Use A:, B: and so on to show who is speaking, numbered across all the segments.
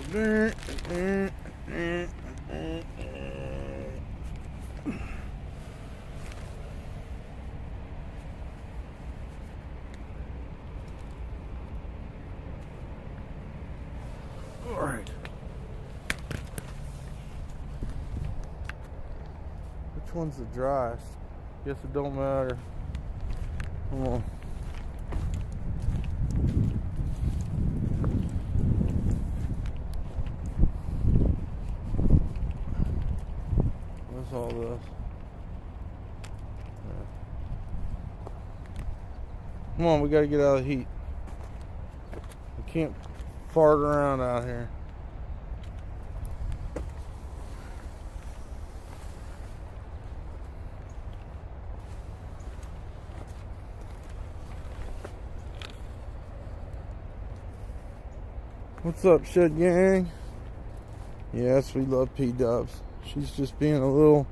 A: Alright. Which one's the driest? Guess it don't matter. Come on. What's all this? Yeah. Come on, we gotta get out of the heat. We can't fart around out here. What's up, Shed Gang? Yes, we love P-Dubs. She's just being a little,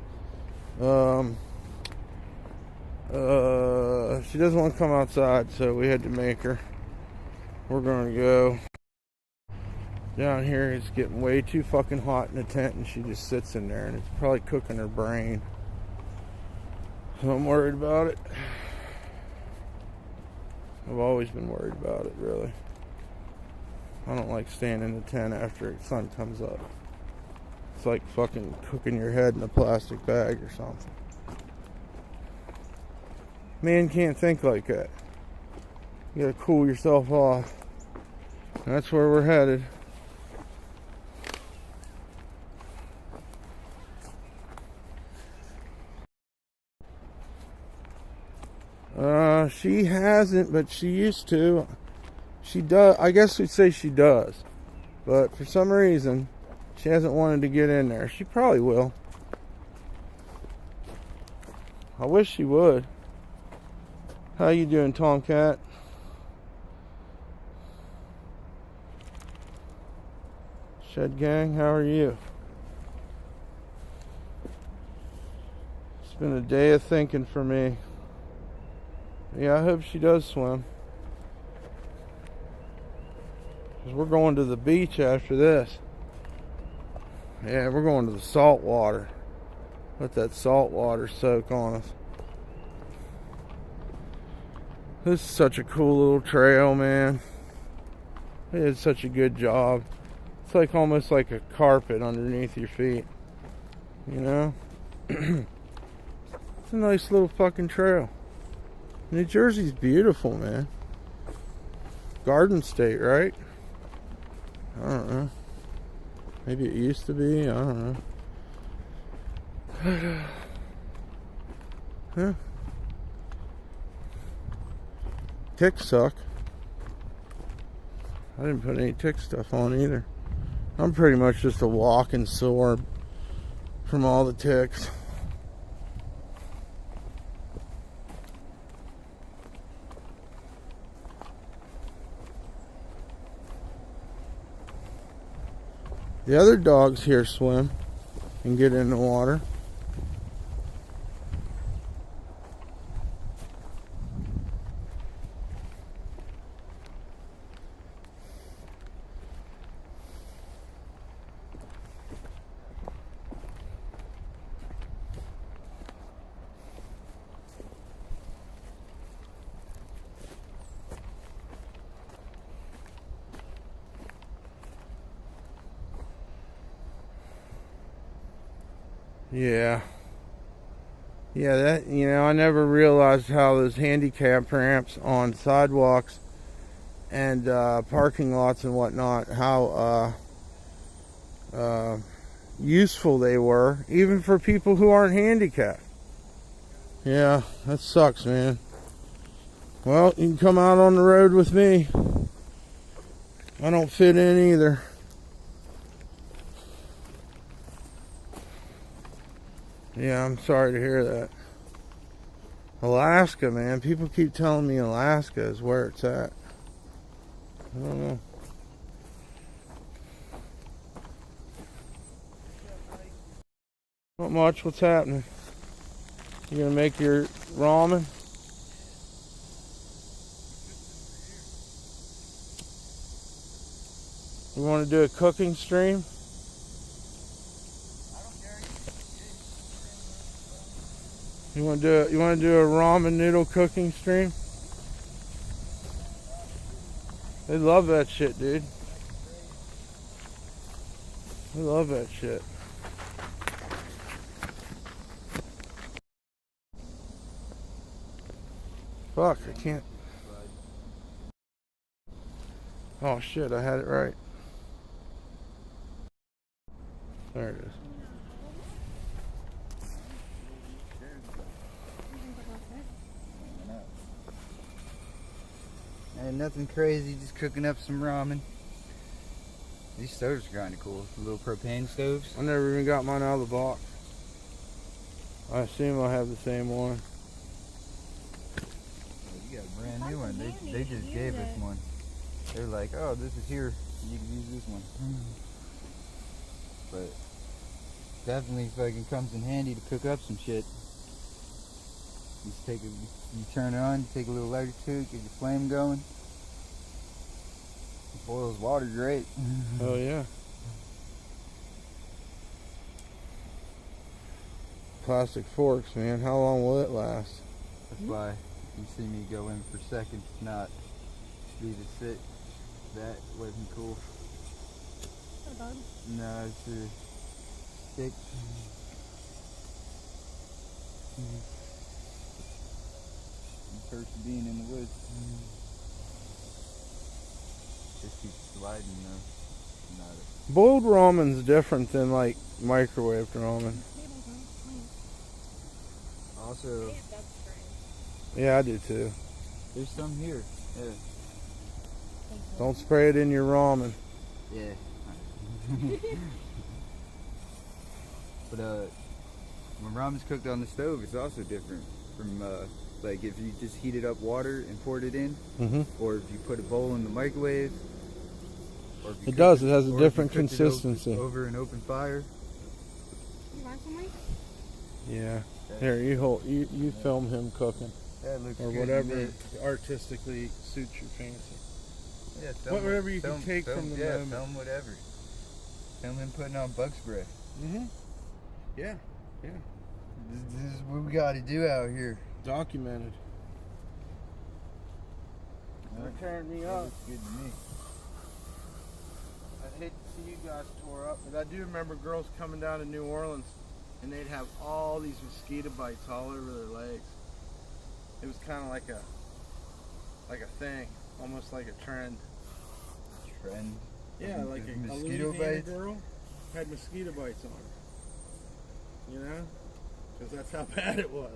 A: she doesn't want to come outside, so we had to make her. We're going to go down here. It's getting way too fucking hot in the tent, and she just sits in there, and it's probably cooking her brain. So I'm worried about it. I've always been worried about it, really. I don't like staying in the tent after the sun comes up. It's like fucking cooking your head in a plastic bag or something. Man can't think like that. You gotta cool yourself off. And that's where we're headed. She hasn't, but she used to. She does. I guess we'd say she does. But for some reason, she hasn't wanted to get in there. She probably will. I wish she would. How you doing, Tomcat? Shed Gang, how are you? It's been a day of thinking for me. Yeah, I hope she does swim. Because we're going to the beach after this. Yeah, we're going to the salt water. Let that salt water soak on us. This is such a cool little trail, man. They did such a good job. It's like almost like a carpet underneath your feet. You know? It's a nice little fucking trail. New Jersey's beautiful, man. Garden State, right? I don't know. Maybe it used to be. I don't know. Huh? Ticks suck. I didn't put any tick stuff on either. I'm pretty much just a walking sore from all the ticks. The other dogs here swim and get in the water. Yeah. Yeah, that, you know, I never realized how those handicap ramps on sidewalks and parking lots and whatnot, how useful they were, even for people who aren't handicapped. Yeah, that sucks, man. Well, you can come out on the road with me. I don't fit in either. Yeah, I'm sorry to hear that. Alaska, man. People keep telling me Alaska is where it's at. I don't know. Not much. What's happening? You gonna make your ramen? You want to do a cooking stream? You want to do a ramen noodle cooking stream? They love that shit, dude. They love that shit. Fuck, I can't. Oh shit, I had it right. There it is.
B: And nothing crazy, just cooking up some ramen. These stoves are kind of cool. Little propane stoves.
A: I never even got mine out of the box. I assume I have the same one.
B: Oh, you got a brand new one. They just gave us one. They're like, oh, this is here. You can use this one. But definitely fucking comes in handy to cook up some shit. You turn it on, take a little lighter to it, get your flame going. It boils water great.
A: Oh yeah. Plastic forks, man. How long will it last?
B: That's why you see me go in for seconds, not leave it sit. That wasn't cool.
C: A bug?
B: No, it's a stick. First being in the woods. Just keeps sliding though. Not
A: Boiled ramen's different than like microwaved ramen.
B: Also,
A: Yeah, I do too.
B: there's some here. Yeah.
A: Don't spray it in your ramen.
B: Yeah. But when ramen's cooked on the stove, it's also different from like if you just heated up water and poured it in, or if you put a bowl in the microwave. Or if you
A: It does.
B: cook
A: It has a
B: or if you
A: different
B: cooked it
A: consistency.
B: over an open fire.
C: You want some, Mike?
A: Yeah. Here, you hold. You film him cooking
B: That looks
A: or
B: good to
A: whatever
B: me.
A: artistically suits your fancy.
B: Yeah, film
A: Whatever you can take from the moment.
B: film whatever. Film him putting on bug spray.
A: Yeah. Yeah.
B: This is what we got to do out here.
A: Documented. They're tearing me up.
B: Looks good to me.
A: I hate to see you guys tore up, but I do remember girls coming down to New Orleans and they'd have all these mosquito bites all over their legs. It was kind of like a thing, almost like a trend.
B: Trend.
A: Yeah, like a
B: mosquito
A: Louisiana
B: bites.
A: girl had mosquito bites on her. You know? Because that's how bad it was.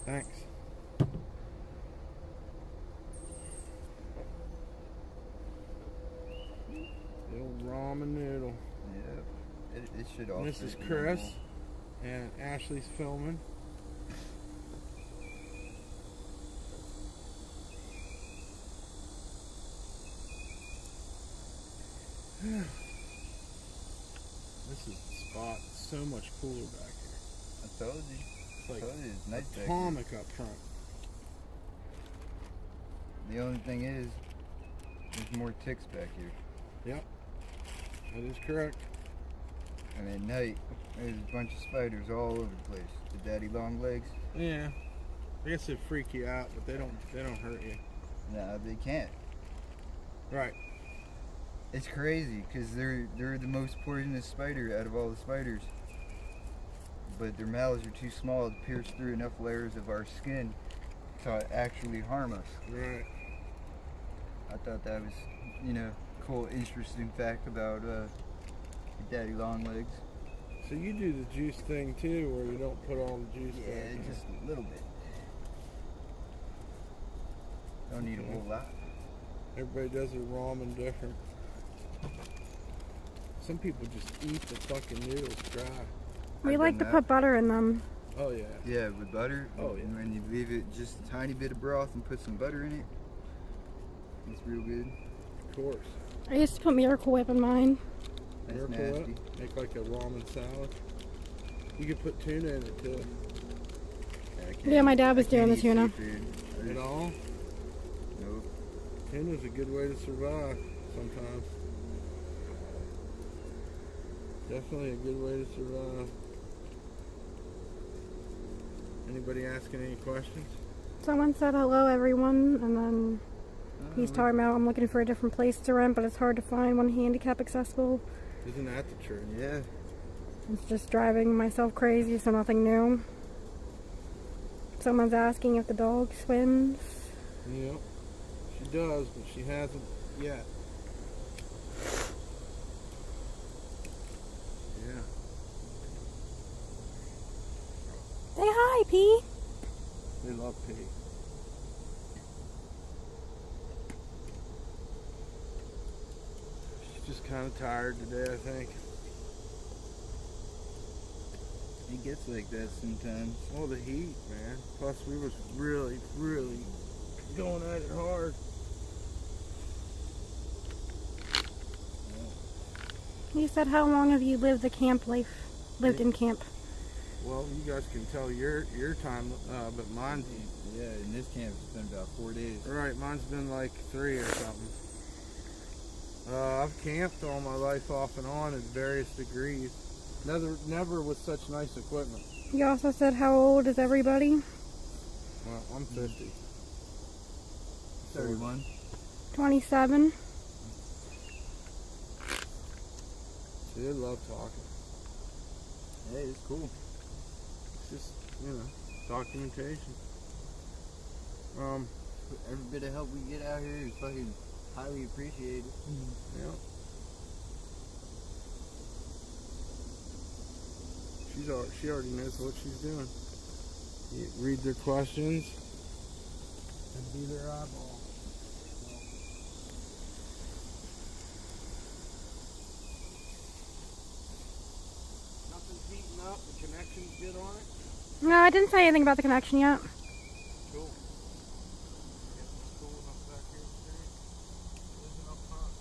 A: Thanks. The old ramen noodle.
B: Yeah. It should also.
A: And this is Chris, and Ashley's filming. This is the spot. So much cooler back here.
B: I told you.
A: It's like
B: It's nice back here.
A: atomic up front.
B: The only thing is, there's more ticks back here.
A: Yep, that is correct.
B: And at night, there's a bunch of spiders all over the place. The daddy long legs.
A: Yeah, I guess they freak you out, but they don't hurt you.
B: Nah, they can't.
A: Right.
B: It's crazy because they're the most poisonous spider out of all the spiders. But their mouths are too small to pierce through enough layers of our skin to actually harm us.
A: Right.
B: I thought that was, cool, interesting fact about daddy long legs.
A: So you do the juice thing too, where you don't put all the juice
B: Yeah,
A: back in.
B: just a little bit. Don't need a whole lot.
A: Everybody does their ramen different. Some people just eat the fucking noodles dry.
C: We
B: I've
C: like to
B: done
C: put butter in them.
A: Oh yeah.
B: Yeah, with butter.
A: Oh, yeah.
B: And when you leave it just a tiny bit of broth and put some butter in it, it's real good.
A: Of course.
C: I used to put Miracle Whip in mine.
B: That's
A: Miracle
B: nasty.
A: Whip, make like a ramen salad. You could put tuna in it too.
B: I can't
C: Yeah, my dad
B: eat-
C: was
B: I
C: doing
B: can't
C: the
B: eat
C: tuna.
B: seafood.
A: At all?
B: Nope.
A: Tinder's a good way to survive sometimes. Definitely a good way to survive. Anybody asking any questions?
C: Someone said hello, everyone, and then he's talking about I'm looking for a different place to rent, but it's hard to find one handicap accessible.
A: Isn't that the truth?
B: Yeah.
C: It's just driving myself crazy, so nothing new. Someone's asking if the dog swims.
A: Yep. She does, but she hasn't yet. Yeah.
C: Say hi, P.
A: They love Pete. She's just kind of tired today, I think.
B: It gets like that sometimes.
A: Well, the heat, man. Plus, we was really, really going at it hard.
C: You said how long have you lived the camp life? Lived in camp?
A: Well, you guys can tell your time, but mine's
B: Yeah, in this camp it's been about 4 days.
A: right. Mine's been like 3 or something. I've camped all my life off and on in various degrees. Never with such nice equipment.
C: You also said how old is everybody?
A: Well, I'm 50.
B: 31.
C: 27.
A: They love talking.
B: Hey, it's cool.
A: It's just, documentation.
B: Every bit of help we get out here is fucking highly appreciated.
A: Yeah. She already knows what she's doing. You read their questions and be their eyeball. Nothing's heating up. The connection's good on it.
C: No, I didn't say anything about the connection yet.
A: Cool. Getting cool enough back here today. Isn't up front.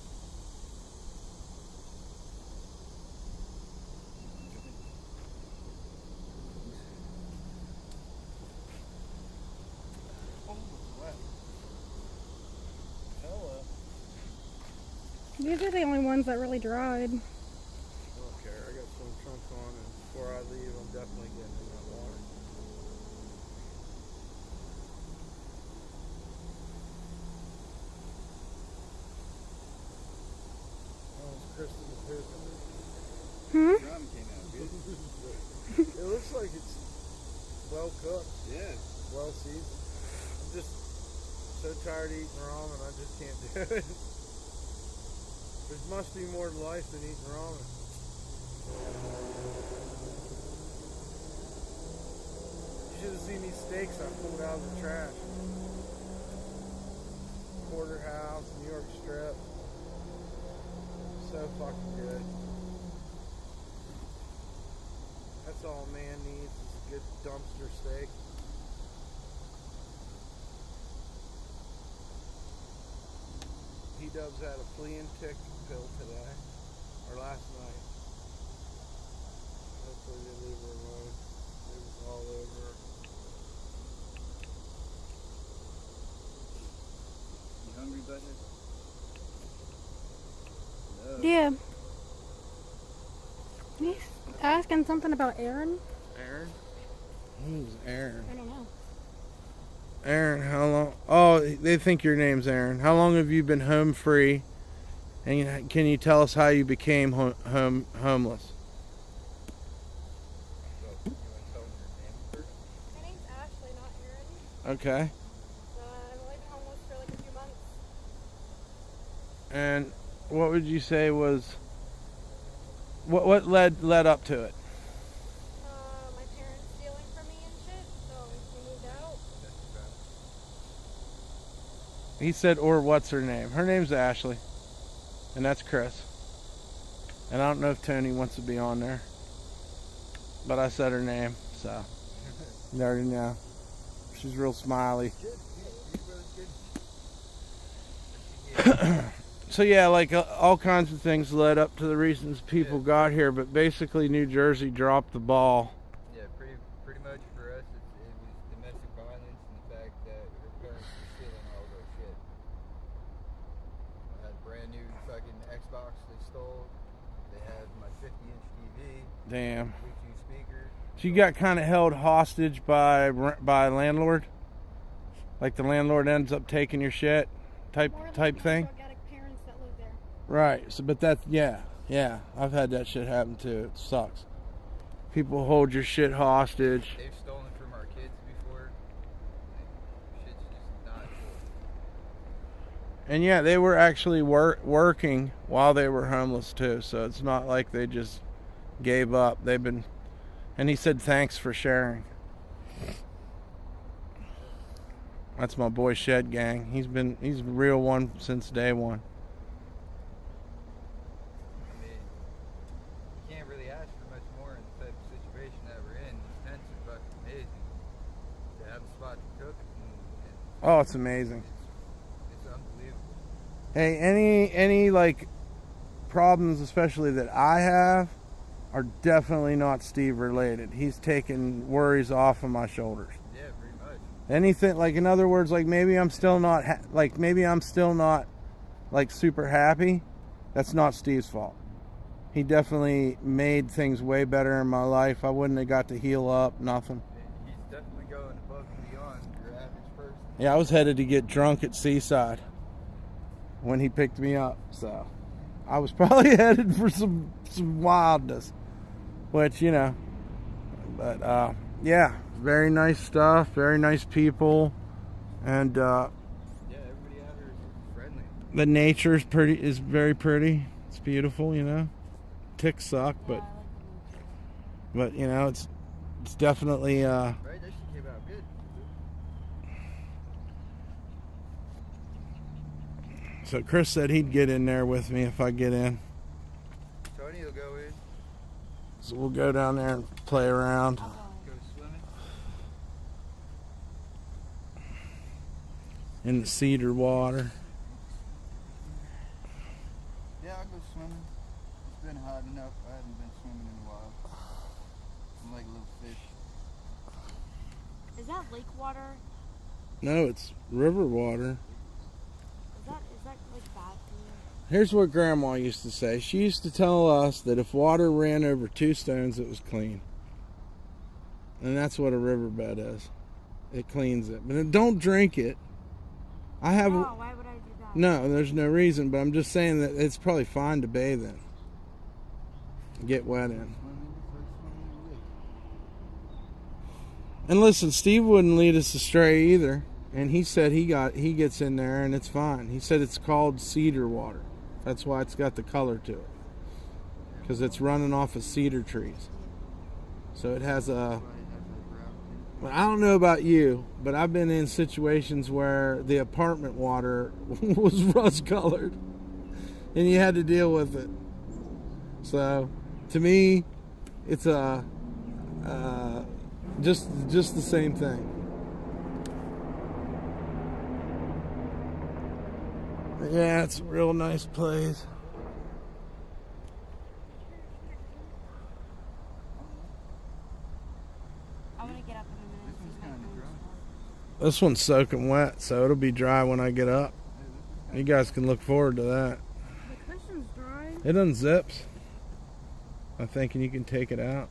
A: Almost wet. Hell up.
C: These are the only ones that really dried.
A: I don't care. I got some trunks on, and before I leave, I'm definitely getting in that water. Oh, it's Kristen the Piston.
C: Hmm?
B: Drum came out good.
A: It looks like it's well cooked,
B: Yeah.
A: well seasoned. I'm just so tired of eating ramen, I just can't do it. There must be more to life than eating ramen. You should have seen these steaks I pulled out of the trash. Porterhouse, New York strip. So fucking good. That's all a man needs is a good dumpster steak. P-Dubs had a flea and tick pill today, or last night. Hopefully they leave her alone. It was all over.
B: You hungry, Butler? No.
C: Yeah. He's asking something about Aaron.
A: Aaron? Who's Aaron?
C: I don't know.
A: Aaron, how long? Oh, they think your name's Aaron. How long have you been home free? And can you tell us how you became homeless?
B: You want to tell them your name first?
C: My name's Ashley, not Aaron.
A: Okay.
C: I've only been homeless for like a few months.
A: And what would you say was what led up to it?
C: My parents stealing from me and shit, so we moved out.
A: He said, or what's her name? Her name's Ashley. And that's Chris. And I don't know if Tony wants to be on there. But I said her name, so you already know. She's real smiley. So yeah, like all kinds of things led up to the reasons people got here, but basically New Jersey dropped the ball.
B: Yeah, pretty much for us, it was domestic violence and the fact that her parents were stealing all of our shit. fucking Xbox they stole. They had my 50-inch TV.
A: Damn.
B: Bluetooth speaker.
A: So you got kind of held hostage by a landlord? Like the landlord ends up taking your shit type
C: More like
A: thing?
C: drug addict parents that live there.
A: Right. So, but that's, yeah. I've had that shit happen too. It sucks. People hold your shit hostage.
B: They've stolen from our kids before. Shit's just not cool.
A: And yeah, they were actually working while they were homeless too. So it's not like they just gave up. And he said, thanks for sharing. That's my boy Shed Gang. He's a real one since day one.
B: I mean, you can't really ask for much more in the type of situation that we're in. These tents are fucking amazing. To have a spot to cook,
A: Oh, it's amazing.
B: it's unbelievable.
A: Hey, any like problems, especially that I have, are definitely not Steve related. He's taken worries off of my shoulders.
B: Yeah, pretty much.
A: Anything, like, in other words, like maybe I'm still not like super happy. That's not Steve's fault. He definitely made things way better in my life. I wouldn't have got to heal up, nothing.
B: He's definitely going above and beyond your average person.
A: Yeah, I was headed to get drunk at Seaside when he picked me up, so I was probably headed for some wildness, which, you know, but yeah, very nice stuff, very nice people, and
B: Yeah, everybody out here is friendly.
A: the nature is very pretty. It's beautiful, you know. Ticks suck, but you know, it's definitely
B: Right? That shit came out good.
A: So Chris said he'd get in there with me if I get in.
B: Tony will go in,
A: So we'll go down there and play around
B: go swimming.
A: in the cedar water.
B: Yeah, I'll go swimming. It's been hot enough. I haven't been swimming in a while. I'm like a little fish.
C: Is that lake water?
A: No, it's river water.
C: Is that like bad for you?
A: Here's what Grandma used to say. She used to tell us that if water ran over 2 stones, it was clean. And that's what a riverbed is. It cleans it. But then don't drink it. I have...
C: No, why would I do that?
A: No, there's no reason, but I'm just saying that it's probably fine to bathe in. Get wet in.
B: Swimming, first swimming in the lake.
A: And listen, Steve wouldn't lead us astray either. And he said he gets in there and it's fine. He said it's called cedar water. That's why it's got the color to it. Because it's running off of cedar trees. So it has a...
B: Probably has that brown tint.
A: Well, I don't know about you, but I've been in situations where the apartment water was rust colored. And you had to deal with it. So, to me, it's just the same thing. But yeah, it's a real nice place.
C: I'm gonna get up in a minute.
B: This one's kind of dry.
A: This one's soaking wet, so it'll be dry when I get up. You guys can look forward to that.
C: The cushion's dry.
A: It unzips. I'm thinking you can take it out.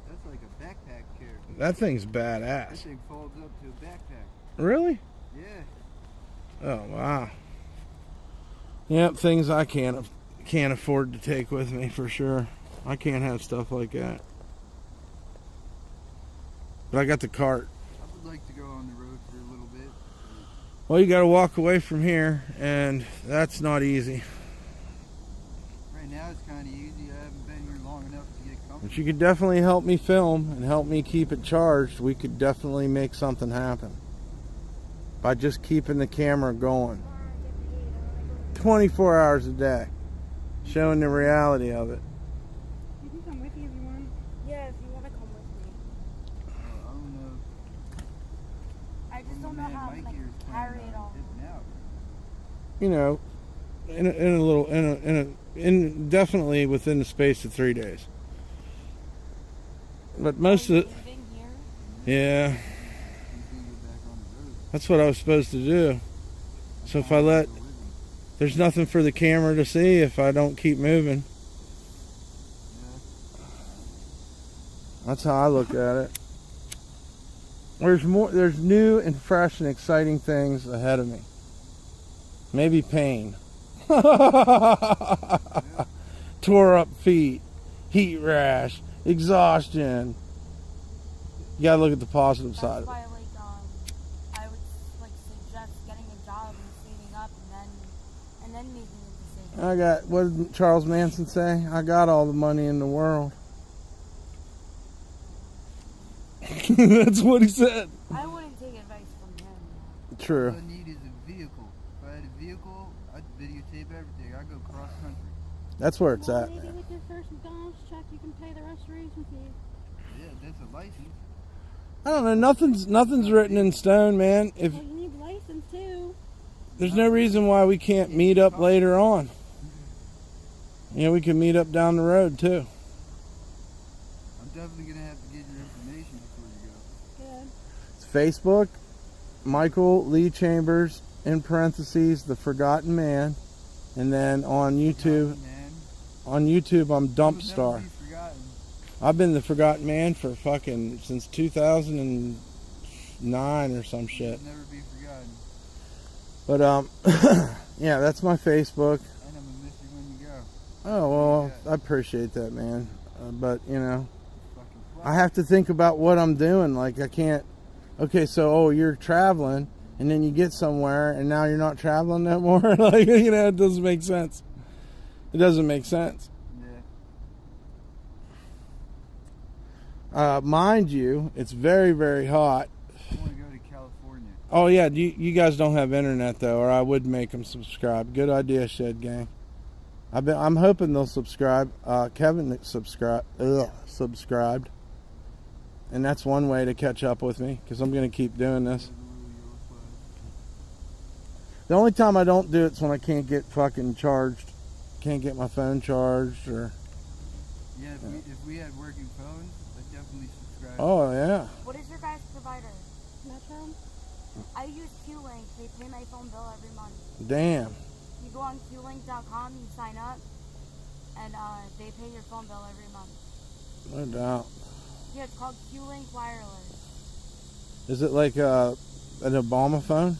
B: That's like a backpack carrier.
A: That thing's
B: That
A: badass.
B: thing folds up to a backpack.
A: Really?
B: Yeah.
A: Oh wow. Yep, things I can't afford to take with me for sure. I can't have stuff like that. But I got the cart.
B: I would like to go on the road for a little bit.
A: Well, you got to walk away from here, and that's not easy.
B: Right now it's kind of easy. I haven't been here long enough to get comfortable.
A: But you could definitely help me film and help me keep it charged. We could definitely make something happen by just keeping the camera going 24 hours a day, showing the reality of it.
C: You can come with you if you want. Yeah, if you want to come with me.
B: I don't know.
C: I just don't know
B: Man,
C: how to
B: Mike
C: like
B: here's
C: carry
B: planning
C: it
B: on
C: all.
B: dipping out.
A: You know, in definitely within the space of 3 days. But most of it,
C: Living here.
A: yeah,
B: You can get back on the road.
A: that's what I was supposed to do. So if I let,
B: Go with him.
A: There's nothing for the camera to see if I don't keep moving. That's how I look at it. There's new and fresh and exciting things ahead of me. Maybe pain. Tore up feet, heat rash, exhaustion. You gotta look at the positive side of it.
D: That's why, I would suggest getting a job and saving up, and then making a decision.
A: I got, what did Charles Manson say? I got all the money in the world. That's what he said.
D: I wouldn't take advice from him.
A: True.
B: All I need is a vehicle. If I had a vehicle, I'd videotape everything. I'd go cross country.
A: That's where it's
C: Well,
A: at.
C: maybe with your first McDonald's check, you can pay the restoration fee.
B: Yeah, that's a license.
A: I don't know. Nothing's written in stone, man. If
C: Well, you need a license too.
A: there's no reason why we can't meet up later on. You know, we can meet up down the road too.
B: I'm definitely gonna have to get your information before you go.
C: Good.
A: It's Facebook, Michael Lee Chambers, in parentheses, The Forgotten Man, and then on YouTube.
B: Man,
A: On YouTube, I'm
B: you'll
A: Dump
B: never
A: Star.
B: be forgotten.
A: I've been the Forgotten Man for fucking since 2009 or some shit.
B: You'll never be forgotten.
A: But yeah, that's my Facebook.
B: And I'm gonna miss you when you go.
A: Oh well, I appreciate that, man. But you know,
B: Fucking
A: I
B: fly.
A: have to think about what I'm doing. Like I can't. Okay, so you're traveling, and then you get somewhere, and now you're not traveling no more. Like you know, it doesn't make sense. It doesn't make sense.
B: Yeah.
A: Mind you, it's very, very hot.
B: I want to go to California.
A: Oh yeah, you guys don't have internet though, or I would make them subscribe. Good idea, Shed Gang. I'm hoping they'll subscribe. Kevin subscribed, and that's one way to catch up with me because I'm gonna keep doing this. The only time I don't do it's when I can't get fucking charged, can't get my phone charged, or
B: Yeah, if we had working phones, I'd definitely subscribe.
A: oh yeah,
D: What is your guys' provider?
C: Metro?
D: I use QLink. They pay my phone bill every month.
A: damn.
D: You go on QLink.com, you sign up, and they pay your phone bill every month.
A: No doubt.
D: Yeah, it's called QLink Wireless.
A: Is it like an Obama phone?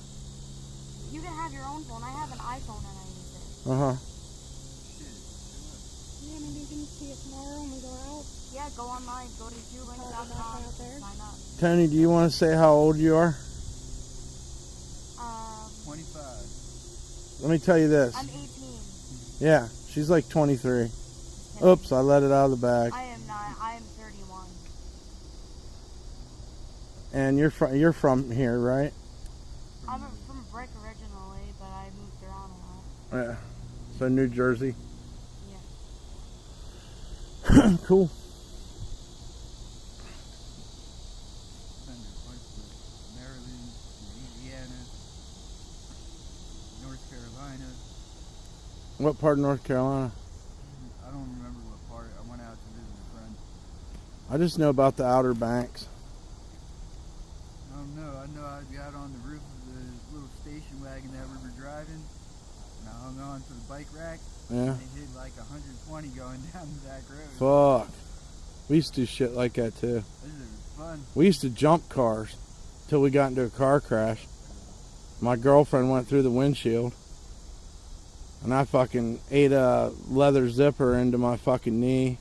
D: You can have your own phone. I have an iPhone and I use it.
A: Uh huh.
C: Yeah, maybe you can see it tomorrow when we go out.
D: Yeah, go online, go to QLink.com,
C: out there.
D: sign up.
A: Tony, do you want to say how old you are?
B: 25.
A: Let me tell you this.
D: I'm 18.
A: Yeah, she's like 23. Oops, I let it out of the bag.
D: I am not. I am 31.
A: And you're from here, right?
D: I'm from Brick originally, but I moved around a lot.
A: Yeah. So New Jersey.
D: Yeah.
A: Cool.
B: Been to places like Maryland, Louisiana, North Carolina.
A: What part of North Carolina?
B: I don't remember what part. I went out to visit a friend.
A: I just know about the Outer Banks.
B: I don't know. I know I got on the roof of the little station wagon that we were driving, and I hung on to the bike rack.
A: Yeah.
B: And it hit like 120 going down the back road.
A: Fuck. We used to do shit like that too.
B: This is fun.
A: We used to jump cars till we got into a car crash. My girlfriend went through the windshield, and I fucking ate a leather zipper into my fucking knee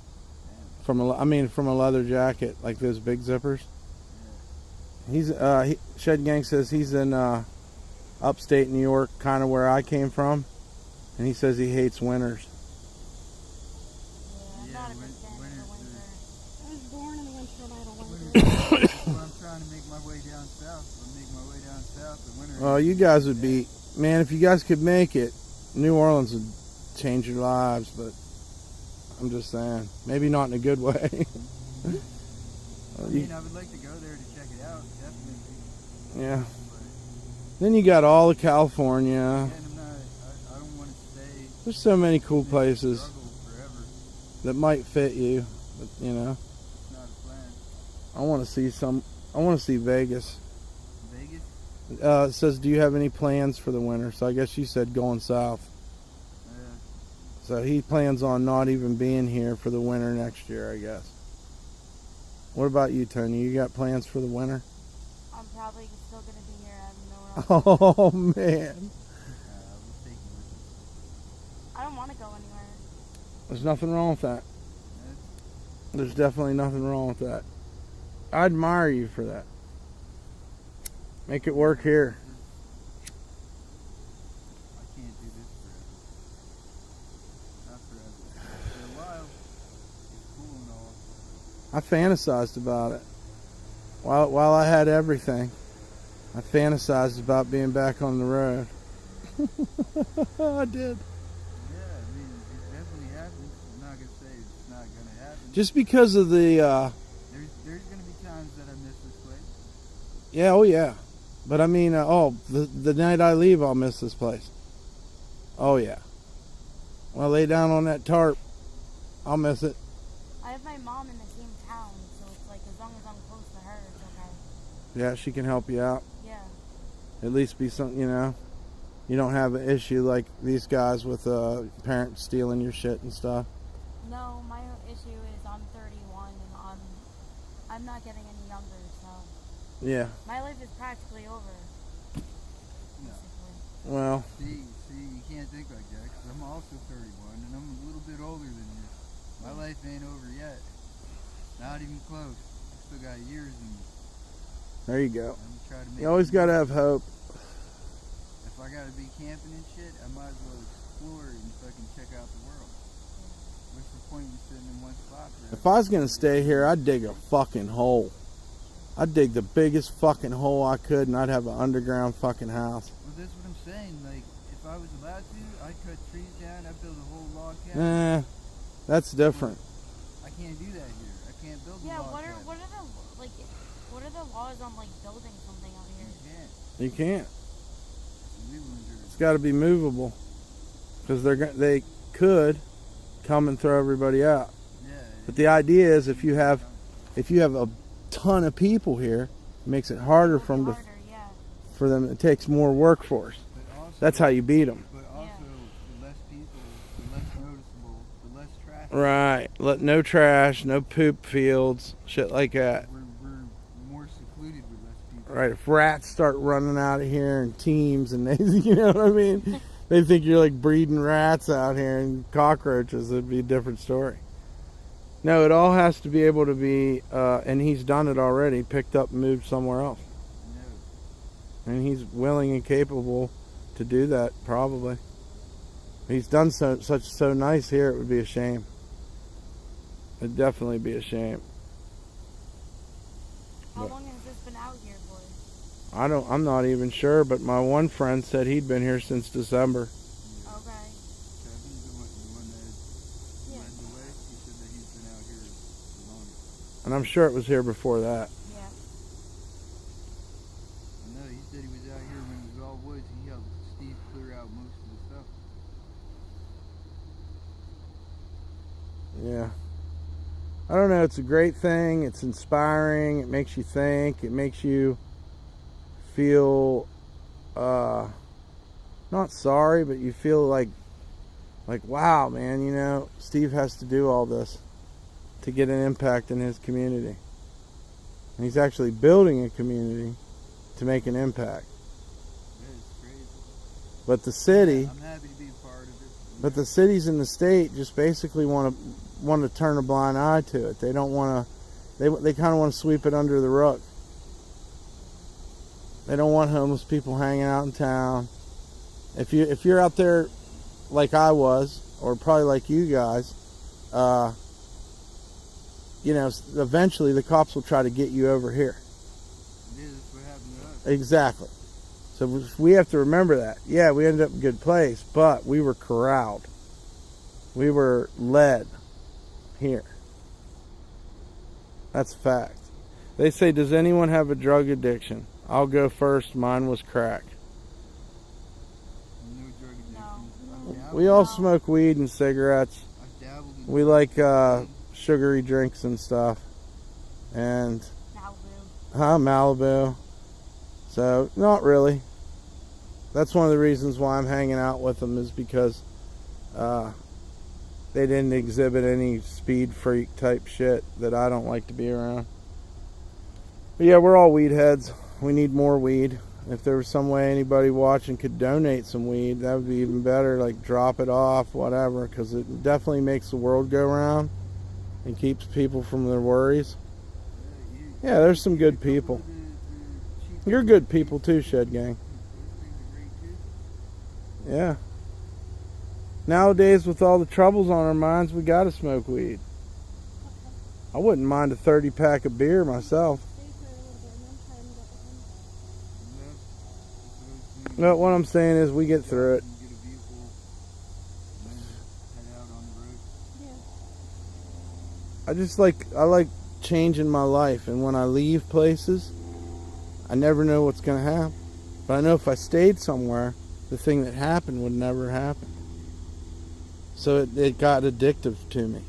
A: from a leather jacket, like those big zippers. Shed Gang says he's in upstate New York, kind of where I came from, and he says he hates winters.
D: Yeah, I'm not a big
B: winter's
D: fan of the winter.
C: I was born in the winter and I don't like it.
B: When I'm trying to make my way down south, the winter.
A: Well, you guys would be, man, if you guys could make it, New Orleans would change your lives, but I'm just saying, maybe not in a good way.
B: I mean, I would like to go there to check it out, definitely.
A: Yeah.
B: But
A: Then you got all of California.
B: again, I don't want to stay
A: There's so many cool
B: in this
A: places
B: struggle forever.
A: that might fit you, but you know,
B: It's not a plan.
A: I want to see Vegas.
B: Vegas?
A: It says, do you have any plans for the winter? So I guess you said going south. So he plans on not even being here for the winter next year, I guess. What about you, Tony? You got plans for the winter?
D: I'm probably still gonna be here. I have nowhere else.
A: Oh, man.
B: We'll take you.
D: I don't want to go anywhere.
A: There's nothing wrong with that. There's definitely nothing wrong with that. I admire you for that. Make it work here.
B: I can't do this forever. Not forever. For a while, it's cool and all.
A: I fantasized about it. While I had everything, I fantasized about being back on the road. I did.
B: Yeah, I mean, it definitely happens. I'm not gonna say it's not gonna happen.
A: Just because of the,
B: There's gonna be times that I miss this place.
A: yeah, oh yeah. But I mean, the night I leave, I'll miss this place. Oh yeah. When I lay down on that tarp, I'll miss it.
D: I have my mom in the same town, so it's like as long as I'm close to her, it's okay.
A: Yeah, she can help you out.
D: Yeah.
A: At least be something, you know. You don't have an issue like these guys with parents stealing your shit and stuff.
D: No, my issue is I'm 31 and I'm not getting any younger, so
A: Yeah.
D: my life is practically over.
B: No.
D: Basically.
A: Well,
B: See, you can't think like that, because I'm also 31, and I'm a little bit older than you. My life ain't over yet. Not even close. I still got years in me.
A: there you go.
B: I'm gonna try to make
A: You always
B: it
A: got to
B: work.
A: have hope.
B: If I gotta be camping and shit, I might as well explore and fucking check out the world. What's the point in sitting in one spot forever?
A: If I was going to stay here, I'd dig a fucking hole. I'd dig the biggest fucking hole I could, and I'd have an underground fucking house.
B: Well, that's what I'm saying. Like, if I was allowed to, I'd cut trees down, I'd build a whole log cabin.
A: Eh, that's different.
B: I can't do that here. I can't build a
D: Yeah,
B: log
D: what are
B: cabin.
D: what are the laws on like building something out here?
B: You can't.
A: You can't.
B: We wouldn't do it.
A: It's got to be movable, because they could come and throw everybody out.
B: Yeah.
A: But the idea is, if you have a ton of people here, it makes it harder for them
D: Harder, yeah.
A: It takes more workforce.
B: But also,
A: That's how you beat them.
B: But also, the less people, the less noticeable, the less traffic.
A: Right. No trash, no poop fields, shit like that.
B: We're more secluded with less people.
A: Right. If rats start running out of here in teams, and they, you know what I mean, they think you're like breeding rats out here and cockroaches. It'd be a different story. No, it all has to be able to be, and he's done it already, picked up and moved somewhere else.
B: No.
A: And he's willing and capable to do that, probably. He's done so nice here, it would be a shame. It'd definitely be a shame.
D: How
A: But-
D: long has this been out here for?
A: I'm not even sure, but my one friend said he'd been here since December.
D: Okay.
B: Kevin's the one that
D: Yeah.
B: led the way. He said that he's been out here the longest.
A: And I'm sure it was here before that.
D: Yeah.
B: I know, he said he was out here when it was all woods. He helped Steve clear out most of the stuff.
A: Yeah. I don't know, it's a great thing. It's inspiring. It makes you think. It makes you feel not sorry, but you feel like wow, man, you know, Steve has to do all this to get an impact in his community. And he's actually building a community to make an impact.
B: Yeah, it's crazy.
A: But the city,
B: I'm happy to be a part of it.
A: but the cities in the state just basically want to turn a blind eye to it. They don't want to. They kind of want to sweep it under the rug. They don't want homeless people hanging out in town. If you're out there like I was, or probably like you guys, you know, eventually the cops will try to get you over here.
B: Yeah, that's what happened to us.
A: Exactly. So we have to remember that. Yeah, we ended up in a good place, but we were corralled. We were led here. That's a fact. They say, does anyone have a drug addiction? I'll go first. Mine was crack.
B: No drug addiction.
D: No.
B: I've dabbled-
A: We all smoke weed and cigarettes.
B: I've dabbled in
A: We like sugary drinks and stuff. And
D: Malibu.
A: Malibu. So, not really. That's one of the reasons why I'm hanging out with them, is because they didn't exhibit any speed freak type shit that I don't like to be around. But yeah, we're all weed heads. We need more weed. If there was some way anybody watching could donate some weed, that would be even better. Like, drop it off, whatever, because it definitely makes the world go round and keeps people from their worries. Yeah, there's some good people. You're good people too, Shed Gang. Yeah. Nowadays, with all the troubles on our minds, we gotta smoke weed. I wouldn't mind a 30-pack of beer myself. But what I'm saying is, we get through it. I like changing my life, and when I leave places, I never know what's gonna happen. But I know if I stayed somewhere, the thing that happened would never happen. So it got addictive to me.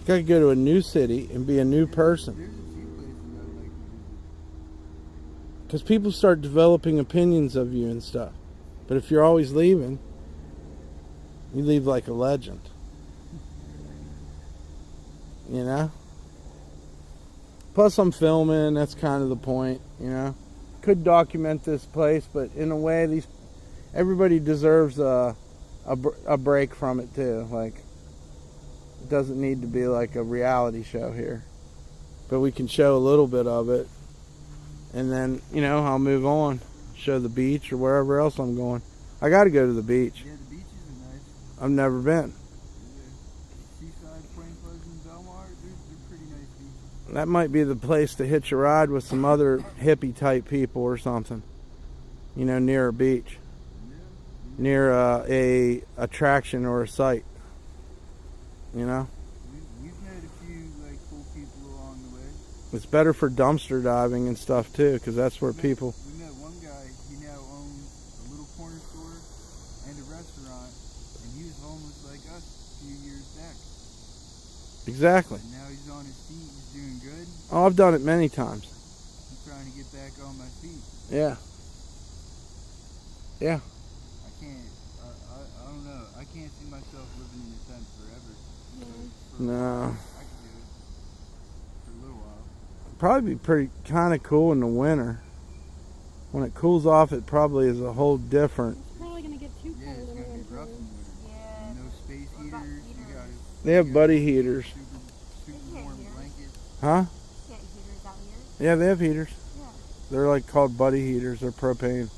A: I gotta go to a new city and be a new person. Because people start developing opinions of you and stuff. But if you're always leaving, you leave like a legend. You know? Plus I'm filming, that's kind of the point, you know? Could document this place, but in a way, everybody deserves a break from it too. Like, it doesn't need to be like a reality show here. But we can show a little bit of it. And then, you know, I'll move on. Show the beach or wherever else I'm going. I got to go to the beach.
B: Yeah, the beaches are nice.
A: I've never been.
B: Seaside, Point Pleasant, Belmar, they're pretty nice beaches.
A: That might be the place to hitch a ride with some other hippie type people or something. You know, near a beach. Near a attraction or a site. You know?
B: We've met a few like cool people along the way.
A: It's better for dumpster diving and stuff too, because that's where people...
B: We met one guy, he now owns a little corner store and a restaurant, and he was homeless like us a few years back.
A: Exactly.
B: And now he's on his feet, he's doing good.
A: Oh, I've done it many times.
B: I'm trying to get back on my feet.
A: Yeah. Yeah.
B: I don't know. I can't see myself living in a tent forever.
A: No.
B: I could do it for a little while.
A: Probably be pretty kind of cool in the winter. When it cools off, it probably is a whole different.
C: It's probably gonna get too
B: Yeah,
C: cold
B: it's
C: in the
B: gonna be
C: winter.
B: rough in winter.
D: Yeah.
B: And no space
D: What about
B: heaters. You
D: heaters?
B: gotta.
A: They have buddy heaters.
B: Super warm blankets.
A: Huh?
D: Get heaters out here.
A: Yeah, they have heaters.
D: Yeah.
A: They're like called buddy heaters. They're propane.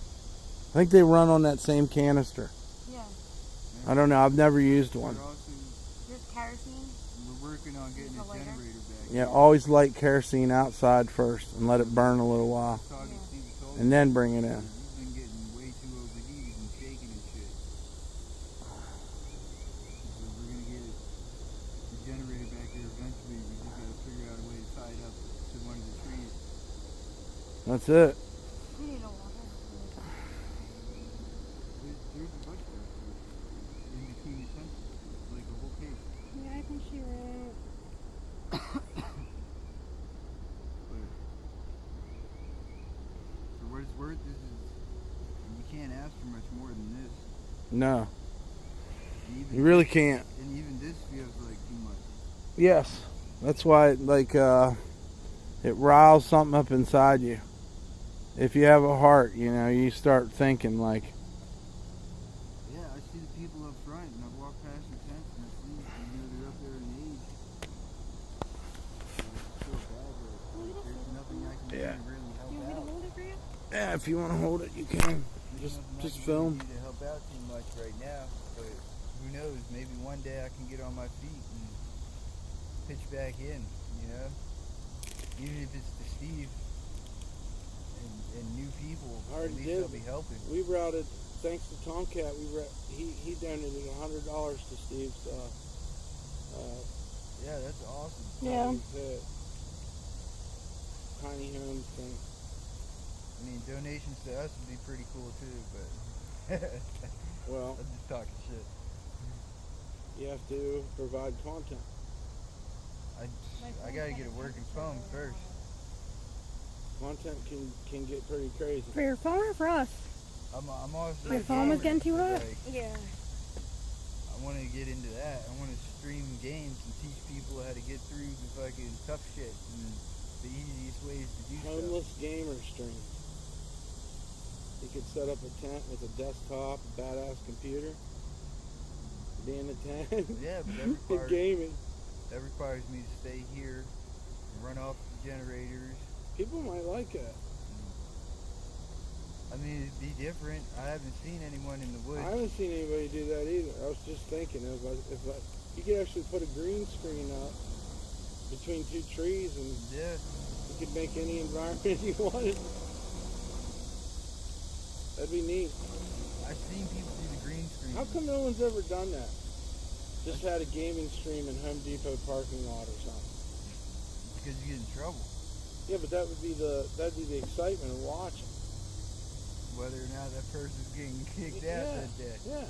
A: I think they run on that same canister.
D: Yeah.
A: I don't know. I've never used one.
B: We're also
D: Just kerosene.
B: we're working on getting a
D: A lighter?
B: generator back.
A: Yeah, always light kerosene outside first and let it burn a little while.
B: Talking to Steve Toll,
A: And then bring it in.
B: he's been getting way too overheated and shaking and shit. So we're gonna get the generator back there eventually. We just gotta figure out a way to tie it up to one of the trees.
A: That's it.
D: We need a water.
B: There's a bunch of stuff in between the fences, like a whole case.
C: Yeah, I think she right.
B: But for what it's worth, this is you can't ask for much more than this.
A: No,
B: And even,
A: you really can't.
B: and even this feels like too much.
A: Yes, that's why it riles something up inside you. If you have a heart, you know, you start thinking like,
B: Yeah, I see the people up front, and I've walked past the tents, and I see, they're up there in age. I feel bad, but there's nothing I can
A: Yeah.
B: do to really help
C: You want me to
B: out.
C: hold it for you?
A: yeah, if you want to hold it, you can.
B: There's
A: Just
B: nothing I can
A: film.
B: do to help out too much right now, but who knows? Maybe one day I can get on my feet and pitch back in. You know, even if it's to Steve and new people,
A: I already
B: at least
A: did.
B: I'll be helping.
A: We routed, thanks to Tomcat, he donated $100 to Steve's
B: Yeah, that's awesome.
C: Yeah.
A: tiny home thing.
B: I mean, donations to us would be pretty cool too, but
A: Well,
B: I'm just talking shit.
A: you have to provide content.
B: I gotta get a working phone first.
A: Content can get pretty crazy.
C: For your phone or for us?
B: I'm also
C: Your phone was getting too hot?
B: like,
D: Yeah.
B: I'm want to get into that. I want to stream games and teach people how to get through the fucking tough shit and the easiest ways to do stuff.
A: Homeless gamer stream. You could set up a tent with a desktop, a badass computer, be in the tent.
B: Yeah, but that requires,
A: gaming.
B: that requires me to stay here and run off the generators.
A: People might like that.
B: I mean, it'd be different. I haven't seen anyone in the woods.
A: I haven't seen anybody do that either. I was just thinking, if you could actually put a green screen up between two trees and
B: Yeah.
A: you could make any environment you wanted. That'd be neat.
B: I've seen people do the green screen.
A: How come no one's ever done that? Just had a gaming stream in Home Depot parking lot or something.
B: Because you get in trouble.
A: Yeah, but that'd be the excitement of watching.
B: Whether or not that person's getting kicked out that day.
A: Yeah.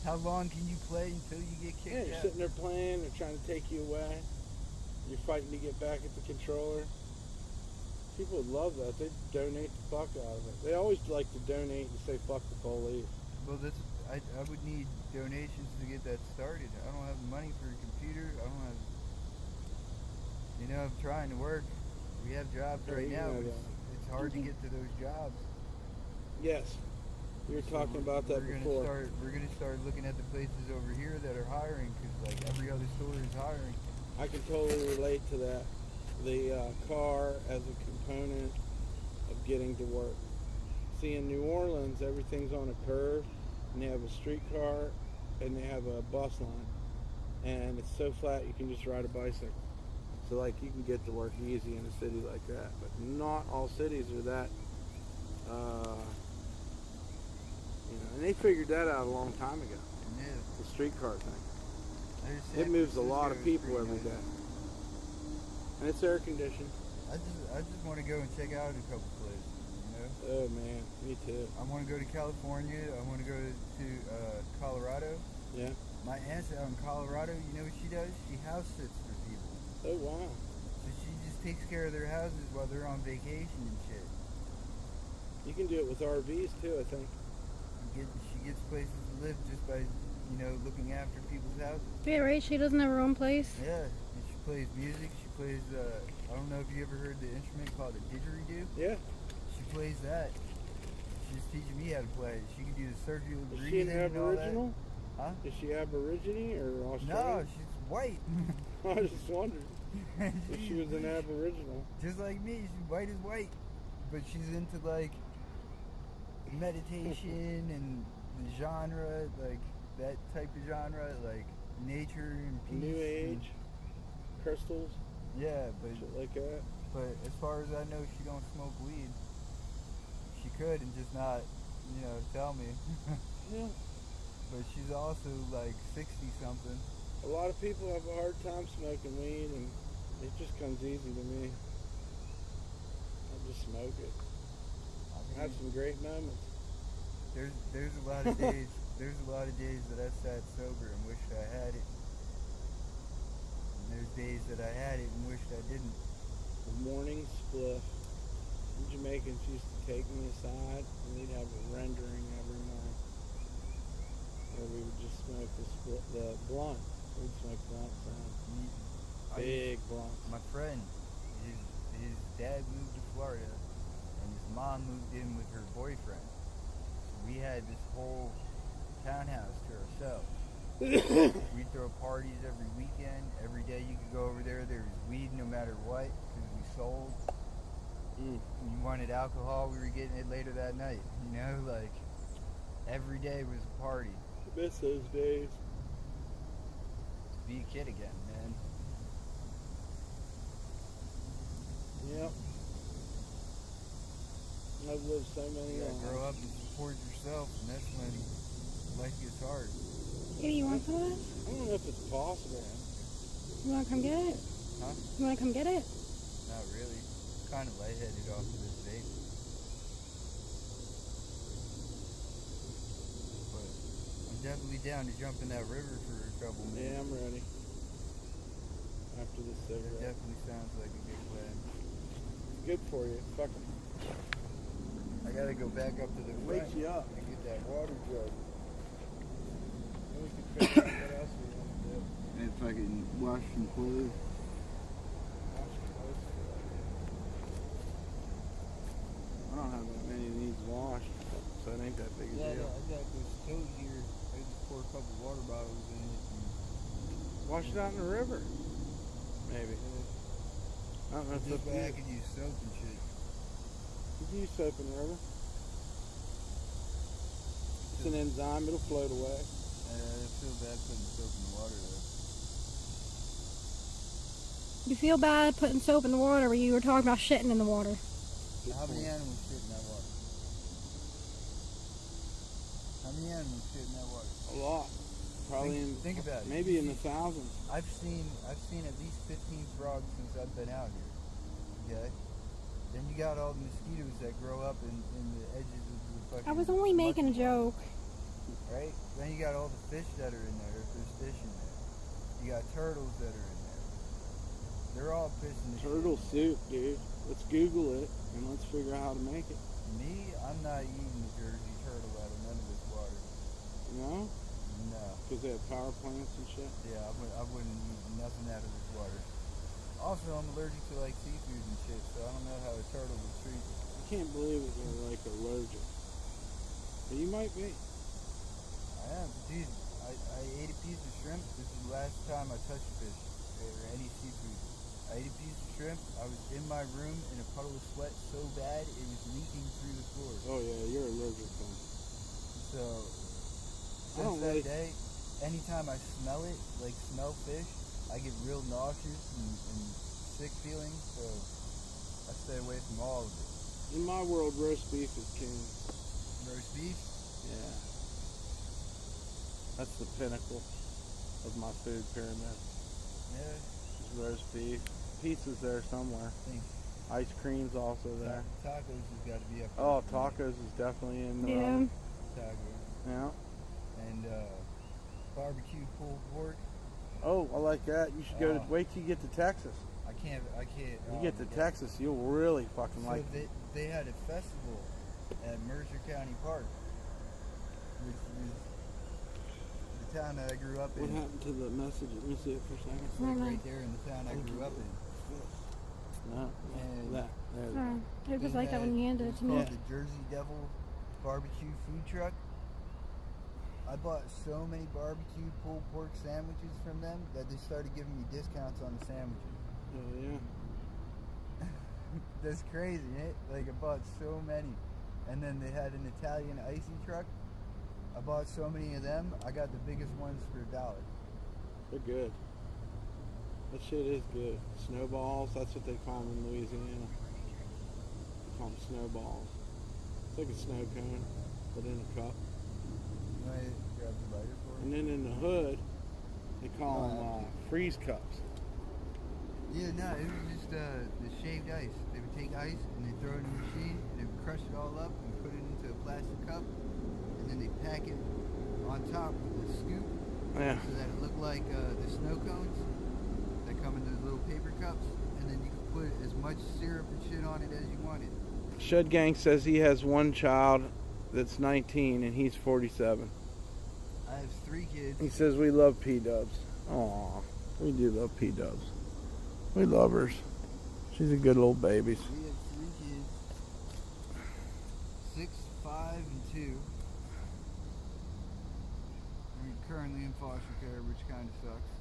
B: How long can you play until you get
A: Yeah,
B: kicked
A: you're
B: out?
A: sitting there playing, they're trying to take you away. You're fighting to get back at the controller. People would love that. They'd donate the fuck out of it. They always like to donate and say fuck the police.
B: Well, I would need donations to get that started. I don't have the money for a computer. I don't have. You know, I'm trying to work. We have jobs
A: Yeah,
B: right
A: you
B: now.
A: know
B: But
A: that.
B: it's hard to get to those jobs.
A: Yes. You were talking about that
B: We're
A: before.
B: We're gonna start looking at the places over here that are hiring, because like every other store is hiring.
A: I can totally relate to that. The car as a component of getting to work. See, in New Orleans, everything's on a curve, and they have a streetcar, and they have a bus line, and it's so flat you can just ride a bicycle. So, like, you can get to work easy in a city like that. But not all cities are that. And they figured that out a long time ago.
B: Yeah.
A: The streetcar thing.
B: There's
A: It
B: San
A: moves a lot of
B: Francisco is
A: people
B: pretty
A: every
B: nice.
A: day. And it's air conditioned.
B: I just want to go and check out a couple places. You know.
A: Oh man, me too.
B: I want to go to California. I want to go to Colorado.
A: Yeah.
B: My aunt's out in Colorado. You know what she does? She house sits for people.
A: Oh wow.
B: So she just takes care of their houses while they're on vacation and shit.
A: You can do it with RVs too, I think.
B: She gets places to live just by, looking after people's houses.
C: Yeah, right? She doesn't have her own place.
B: Yeah, and she plays music. She plays, I don't know if you ever heard the instrument called a didgeridoo.
A: Yeah.
B: She plays that. She's teaching me how to play it. She can do the circular
A: Is she
B: breathing
A: an
B: and all that.
A: Aboriginal?
B: Huh?
A: Is she Aborigine or
B: No,
A: Australian?
B: she's white.
A: I just wondered if she was an Aboriginal.
B: Just like me, she's white as white. But she's into like meditation and the genre, like that type of genre, like nature and peace.
A: New
B: and-
A: Age, crystals,
B: yeah, but
A: shit like that.
B: as far as I know, she don't smoke weed. She could and just not, tell me.
A: Yeah.
B: But she's also like 60 something.
A: A lot of people have a hard time smoking weed, and it just comes easy to me. I just smoke it. I have some great moments.
B: There's a lot of days. There's a lot of days that I sat sober and wished I had it. And there's days that I had it and wished I didn't.
A: The morning spliff. The Jamaicans used to take me aside, and we'd have a rendering every morning, where we would just smoke the blunt. We'd smoke blunts on big blunts.
B: My friend, his dad moved to Florida, and his mom moved in with her boyfriend. So we had this whole townhouse to ourselves. We'd throw parties every weekend. Every day you could go over there. There was weed no matter what, because we sold.
A: Mm.
B: When you wanted alcohol, we were getting it later that night. Like every day was a party.
A: I miss those days.
B: To be a kid again, man.
A: Yep. I've lived so many
B: You
A: lives.
B: gotta grow up and support yourself, and that's when life gets hard.
C: Hey, you want some of this?
A: I don't know if it's possible.
C: You want to come get it?
B: Huh?
C: You want to come get it?
B: Not really. Kind of lightheaded off of this vape. But I'm definitely down to jump in that river for a couple minutes.
A: Yeah, I'm ready. After this
B: That
A: cigarette.
B: definitely sounds like a good plan.
A: It's good for you. Fuck 'em.
B: I gotta go back up to the
A: It
B: front
A: wakes you up.
B: and get that water jug.
A: Then we can figure out what else we want to do.
B: And fucking wash some clothes.
A: Wash the clothes is a good idea. I don't have that many that needs washed, so it ain't that big a
B: Yeah,
A: deal.
B: I got this tote here. I just pour a couple water bottles in it.
A: Wash it out in the river. Maybe. I don't know if
B: Just
A: it's
B: back and use soap and shit.
A: You can use soap in the river. It's an enzyme, it'll float away.
B: I feel bad putting soap in the water though.
C: You feel bad putting soap in the water, but you were talking about shitting in the water.
B: How many animals shit in that water? How many animals shit in that water?
A: A lot. Probably
B: Think about it.
A: maybe in the thousands.
B: I've seen at least 15 frogs since I've been out here. Okay? Then you got all the mosquitoes that grow up in the edges of the fucking
C: I was only making a joke.
B: right? Then you got all the fish that are in there, if there's fish in there. You got turtles that are in there. They're all pissing the
A: Turtle soup, dude. Let's Google it and let's figure out how to make it.
B: Me, I'm not eating the Jersey turtle out of none of this water.
A: You know?
B: No.
A: Because they have power plants and shit.
B: Yeah, I wouldn't eat nothing out of this water. Also, I'm allergic to like seafood and shit, so I don't know how a turtle would treat me.
A: I can't believe that they're like allergic. But you might be.
B: I am. Dude, I ate a piece of shrimp. This is the last time I touched fish or any seafood. I ate a piece of shrimp. I was in my room in a puddle of sweat so bad it was leaking through the floor.
A: Oh yeah, you're allergic then.
B: So,
A: I don't
B: since that
A: really-
B: day, anytime I smell it, like smell fish, I get real nauseous and sick feeling. So, I stay away from all of it.
A: In my world, roast beef is king.
B: Roast beef?
A: Yeah. That's the pinnacle of my food pyramid.
B: Yeah.
A: Is roast beef. Pizza's there somewhere.
B: I think
A: Ice cream's also there.
B: tacos has got to be up there.
A: Oh,
B: for me.
A: tacos is definitely in the
C: Yeah.
B: Tacos.
A: Yeah.
B: And barbecue pulled pork.
A: Oh, I like that. You should go to
B: Oh.
A: wait till you get to Texas.
B: I can't.
A: You
B: oh
A: get to
B: my God.
A: Texas, you'll really fucking
B: So
A: like.
B: they had a festival at Mercer County Park, which was the town that I grew up
A: What
B: in.
A: happened to the message? Let me see it for a second.
B: It's like right there in the town I grew up in.
A: No,
B: And
A: that. There.
C: Oh, it was
B: They
C: like that when you handed it to
B: was
C: me.
B: called the Jersey Devil Barbecue Food Truck. I bought so many barbecue pulled pork sandwiches from them that they started giving me discounts on the sandwiches.
A: Oh yeah.
B: That's crazy, eh? Like I bought so many. And then they had an Italian icy truck. I bought so many of them, I got the biggest ones for $1.
A: They're good. That shit is good. Snowballs, that's what they call them in Louisiana. They call them snowballs. It's like a snow cone, but in a cup.
B: You want to grab the lighter for
A: And
B: it?
A: then in the hood, they call them freeze cups.
B: Yeah, no, it was just the shaved ice. They would take ice and they throw it in a machine and they would crush it all up and put it into a plastic cup and then they pack it on top with a scoop
A: Yeah.
B: so that it looked like the snow cones that come in those little paper cups, and then you could put as much syrup and shit on it as you wanted.
A: Shed Gang says he has one child that's 19 and he's 47.
B: I have 3 kids.
A: He says we love P-dubs. Aw, we do love P-dubs. We love her. She's a good little baby.
B: We have 3 kids. 6, 5, and 2. We're currently in foster care, which kind of sucks.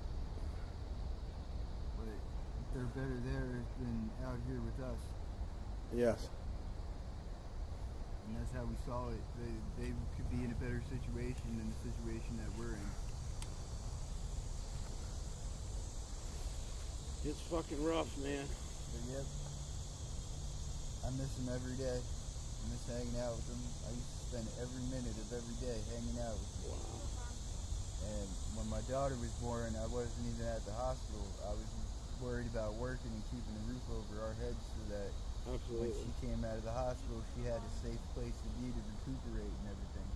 B: But they're better there than out here with us.
A: Yes.
B: And that's how we saw it. They could be in a better situation than the situation that we're in.
A: It's fucking rough, man.
B: But yep, I miss them every day. I miss hanging out with them. I used to spend every minute of every day hanging out with them.
A: Wow.
B: And when my daughter was born, I wasn't even at the hospital. I was worried about working and keeping a roof over our heads so that when
A: Absolutely.
B: she came out of the hospital, she had a safe place to be to recuperate and everything.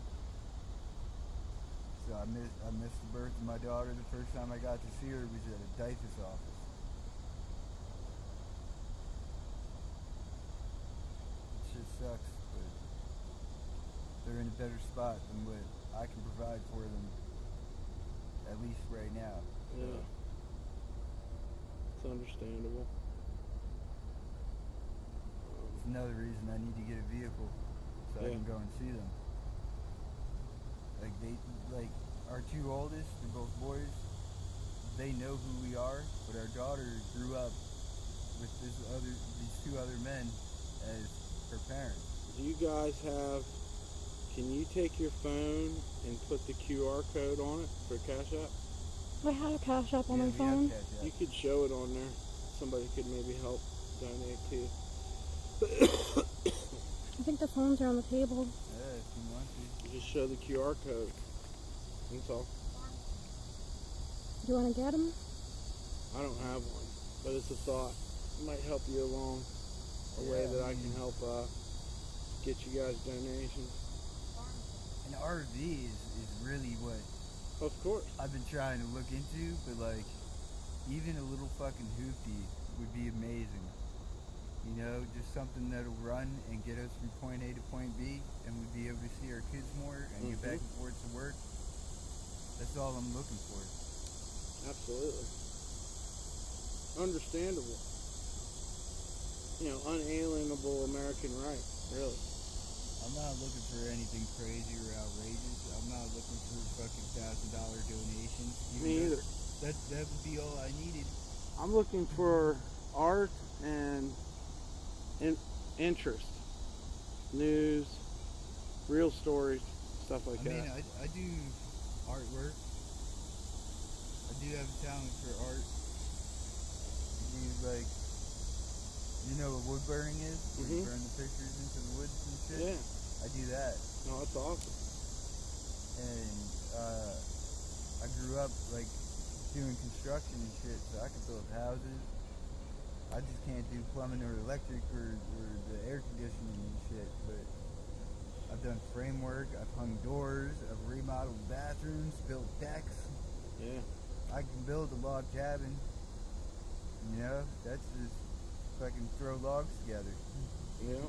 B: So I missed the birth of my daughter. The first time I got to see her was at a DIFUS office. It shit sucks, but they're in a better spot than what I can provide for them. at least right now.
A: Yeah. It's understandable.
B: It's another reason I need to get a vehicle so I
A: Yeah.
B: can go and see them. Like our two oldest, they're both boys. They know who we are, but our daughter grew up with these two other men as her parents.
A: Do you guys have, can you take your phone and put the QR code on it for Cash App?
C: I had a Cash App on
B: Yeah,
C: my
B: we have
C: phone.
B: Cash App.
A: You could show it on there. Somebody could maybe help donate to you.
C: I think the phones are on the table.
B: Yeah, if you want to.
A: You just show the QR code. That's all.
C: Do you want to get them?
A: I don't have one, but it's a thought. It might help you along a way
B: Yeah,
A: that I
B: I
A: can
B: mean-
A: help get you guys donations.
B: An RV is really what
A: Of course.
B: I've been trying to look into, but like, even a little fucking hoopty would be amazing. You know, just something that'll run and get us from point A to point B, and we'd be able to see our kids more and get back and forth to work. That's all I'm looking for.
A: Absolutely. Understandable. You know, unalienable American right, really.
B: I'm not looking for anything crazy or outrageous. I'm not looking for fucking $1,000 donations.
A: Me either.
B: That would be all I needed.
A: I'm looking for art and interest, news, real stories, stuff like
B: I mean,
A: that.
B: I do artwork. I do have a talent for art. You like, you know what wood burning is? Where you
A: Mhm.
B: burn the pictures into the woods and shit?
A: Yeah,
B: I do that.
A: no, that's awesome.
B: And I grew up like doing construction and shit, so I can build houses. I just can't do plumbing or electric or the air conditioning and shit, but I've done framework, I've hung doors, I've remodeled bathrooms, built decks.
A: Yeah,
B: I can build a log cabin. You know, that's just fucking throw logs together.
A: yeah,